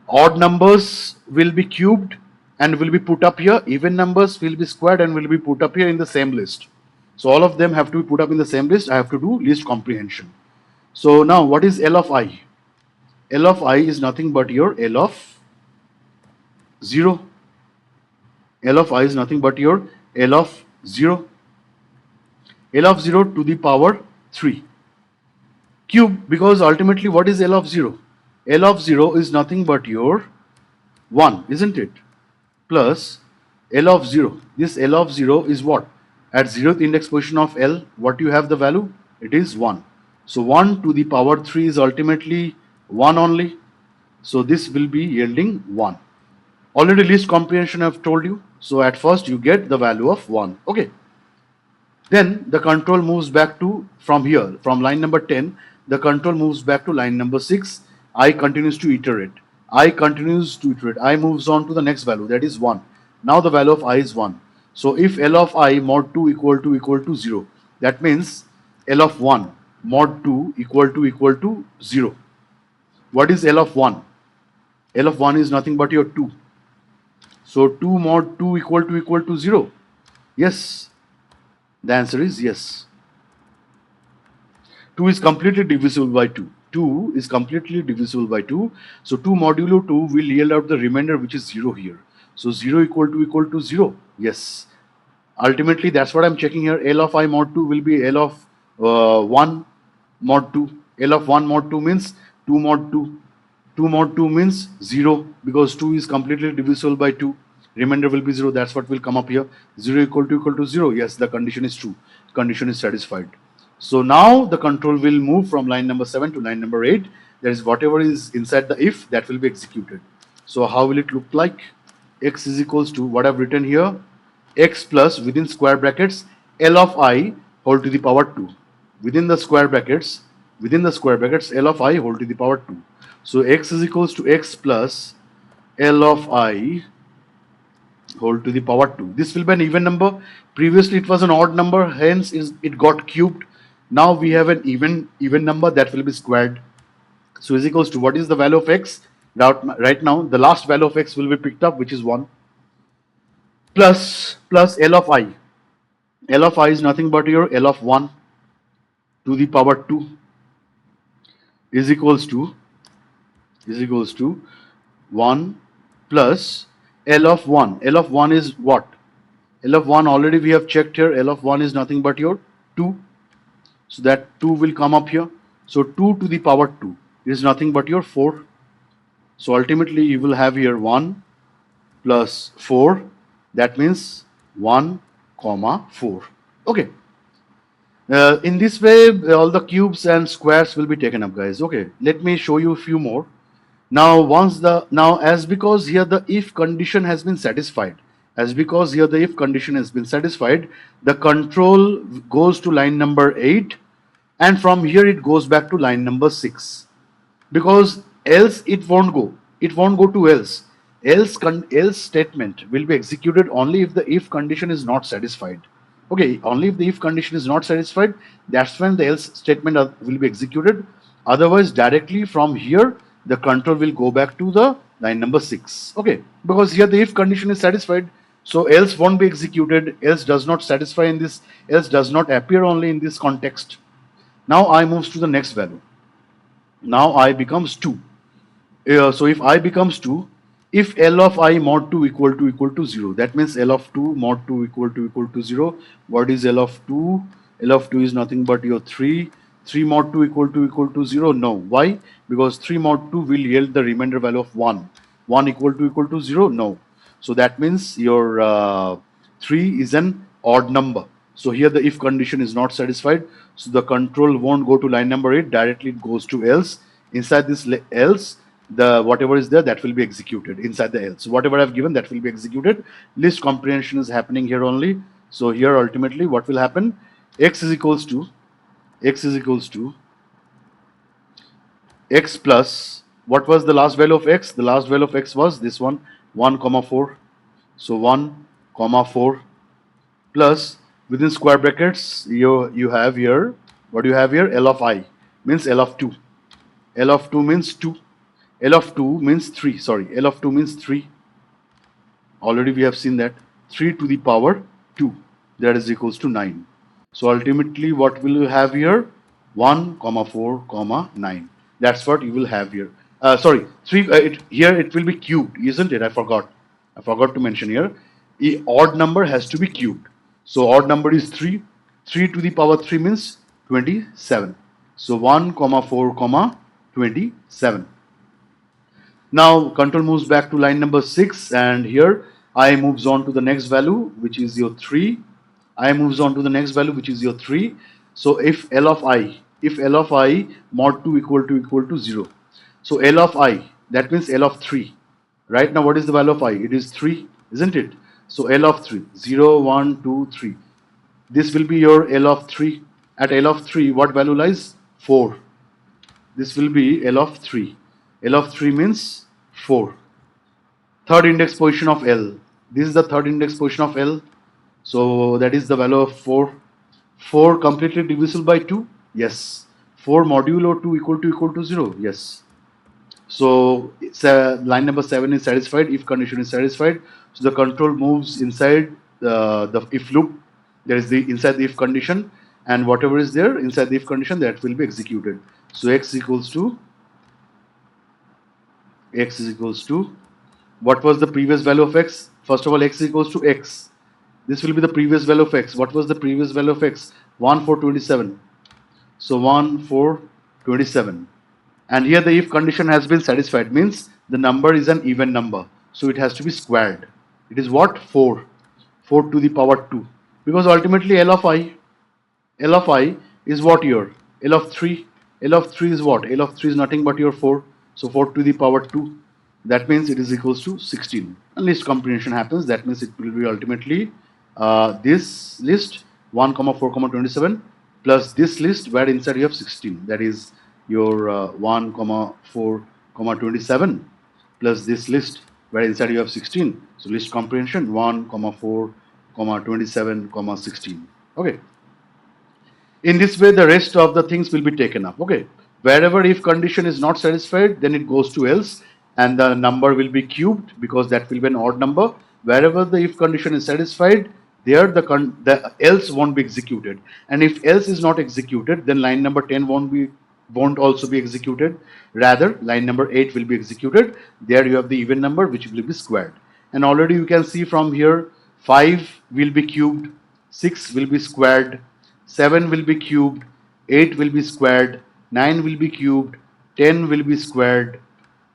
Odd numbers will be cubed and will be put up here. Even numbers will be squared and will be put up here in the same list. So all of them have to be put up in the same list. I have to do list comprehension. So now what is L of I? L of I is nothing but your L of 0. L of I is nothing but your L of 0. L of 0 to the power 3. Cube, because ultimately what is L of 0? L of 0 is nothing but your 1, isn't it? Plus L of 0. This L of 0 is what? At 0th index position of L, what you have the value? It is 1. So 1 to the power 3 is ultimately 1 only. So this will be yielding 1. Already list comprehension I have told you. So at first you get the value of 1. Okay. Then the control moves back to, from here, from line number 10, the control moves back to line number 6. I continues to iterate. I moves on to the next value, that is 1. Now the value of I is 1. So if L of I mod 2 equal to 0, that means L of 1 mod 2 equal to 0. What is L of 1? L of 1 is nothing but your 2. So 2 mod 2 equal to 0. Yes. The answer is yes. 2 is completely divisible by 2. 2 is completely divisible by 2. So 2 modulo 2 will yield out the remainder, which is 0 here. So 0 equal to 0. Yes. Ultimately, that's what I'm checking here. L of I mod 2 will be L of 1 mod 2. L of 1 mod 2 means 2 mod 2. 2 mod 2 means 0, because 2 is completely divisible by 2. Remainder will be 0. That's what will come up here. 0 equal to 0. Yes, the condition is true. Condition is satisfied. So now the control will move from line number 7 to line number 8. That is, whatever is inside the if, that will be executed. So how will it look like? X is equals to what I've written here. X plus, within square brackets, L of I whole to the power 2. Within the square brackets, L of I whole to the power 2. So x is equals to x plus L of I whole to the power 2. This will be an even number. Previously it was an odd number, hence it got cubed. Now we have an even number that will be squared. So is equals to, what is the value of x? Right now the last value of x will be picked up, which is 1, plus L of I. L of I is nothing but your L of 1 to the power 2 is equals to 1 plus L of 1. L of 1 is what? L of 1 already we have checked here. L of 1 is nothing but your 2. So that 2 will come up here. So 2 to the power 2 It is nothing but your 4. So ultimately you will have here 1 plus 4. That means 1 comma 4. Okay. In this way, all the cubes and squares will be taken up, guys. Okay, let me show you a few more. Now as because here the if condition has been satisfied, the control goes to line number 8, and from here it goes back to line number 6, because else it won't go to else statement will be executed only if the if condition is not satisfied. Okay, only if the if condition is not satisfied, that's when the else statement will be executed. Otherwise, directly from here the control will go back to the line number 6. Okay, because here the if condition is satisfied, so else won't be executed. Else does not satisfy in this, else does not appear only in this context. Now I moves to the next value. Now I becomes 2. So if I becomes 2, if L of I mod 2 equal to 0, that means L of 2 mod 2 equal to 0. What is L of 2? L of 2 is nothing but your 3. 3 mod 2 equal to 0? No. Why? Because 3 mod 2 will yield the remainder value of 1. 1 equal to 0? No. So that means your 3 is an odd number. So here the if condition is not satisfied. So the control won't go to line number 8. Directly it goes to else. Inside this else, the whatever is there, that will be executed inside the else. Whatever I've given, that will be executed. List comprehension is happening here only. So here ultimately what will happen? X is equals to x plus, what was the last value of x? The last value of x was this one, 1 comma 4. So 1 comma 4 plus, within square brackets you have here, what do you have here? L of I means L of 2. L of 2 means 2. L of 2 means 3. Sorry, L of 2 means 3. Already we have seen that. 3 to the power 2. That is equals to 9. So ultimately what will you have here? 1 comma 4 comma 9. That's what you will have here. Sorry, 3. Here it will be cubed, isn't it? I forgot to mention here. The odd number has to be cubed. So odd number is 3. 3 to the power 3 means 27. So 1 comma 4 comma 27. Now control moves back to line number 6, and here I moves on to the next value, which is your 3. I moves on to the next value, which is your 3. So if L of I mod 2 equal to 0. So L of I, that means L of 3. Right now what is the value of I? It is 3, isn't it? So L of 3, 0, 1, 2, 3. This will be your L of 3. At L of 3, what value lies? 4. This will be L of 3. L of 3 means 4. Third index position of L. This is the third index position of L. So that is the value of 4. 4 completely divisible by 2? Yes. 4 modulo 2 equal to 0? Yes. So line number 7 is satisfied, if condition is satisfied. So the control moves inside the if loop. There is the inside the if condition, and whatever is there inside the if condition, that will be executed. So x is equals to, what was the previous value of x? First of all, x is equals to x. This will be the previous value of x. What was the previous value of x? 1 4 27. So 1 4 27. And here the if condition has been satisfied, means the number is an even number, so it has to be squared. It is what? 4 to the power 2, because ultimately L of I is what here? L of 3 is what? L of 3 is nothing but your 4. So 4 to the power 2, that means it is equals to 16. And list comprehension happens. That means it will be ultimately this list 1 comma 4 comma 27 plus this list where inside you have 16. That is your 1 comma 4 comma 27 plus this list where inside you have 16. So list comprehension 1 comma 4 comma 27 comma 16. Okay. In this way, the rest of the things will be taken up. Okay. Wherever if condition is not satisfied, then it goes to else, and the number will be cubed because that will be an odd number. Wherever the if condition is satisfied, there the else won't be executed. And if else is not executed, then line number 10 won't also be executed. Rather, line number 8 will be executed. There you have the even number which will be squared. And already you can see from here, 5 will be cubed, 6 will be squared, 7 will be cubed, 8 will be squared, 9 will be cubed, 10 will be squared,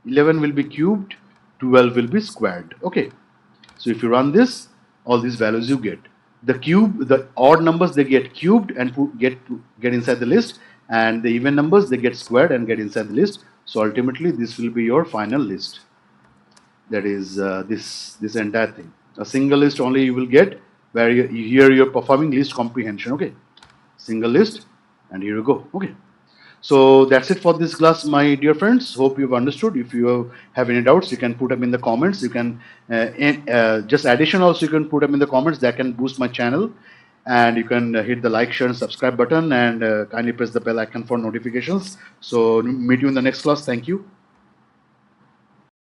11 will be cubed, 12 will be squared. Okay. So if you run this, all these values you get. The odd numbers they get cubed and get inside the list, and the even numbers they get squared and get inside the list. So ultimately, this will be your final list. That is this entire thing. A single list only you will get where here you're performing list comprehension. Okay, single list, and here you go. Okay. So that's it for this class, my dear friends. Hope you've understood. If you have any doubts, you can put them in the comments. You can just addition also you can put them in the comments. That can boost my channel, and you can hit the like, share, and subscribe button, and kindly press the bell icon for notifications. So meet you in the next class. Thank you.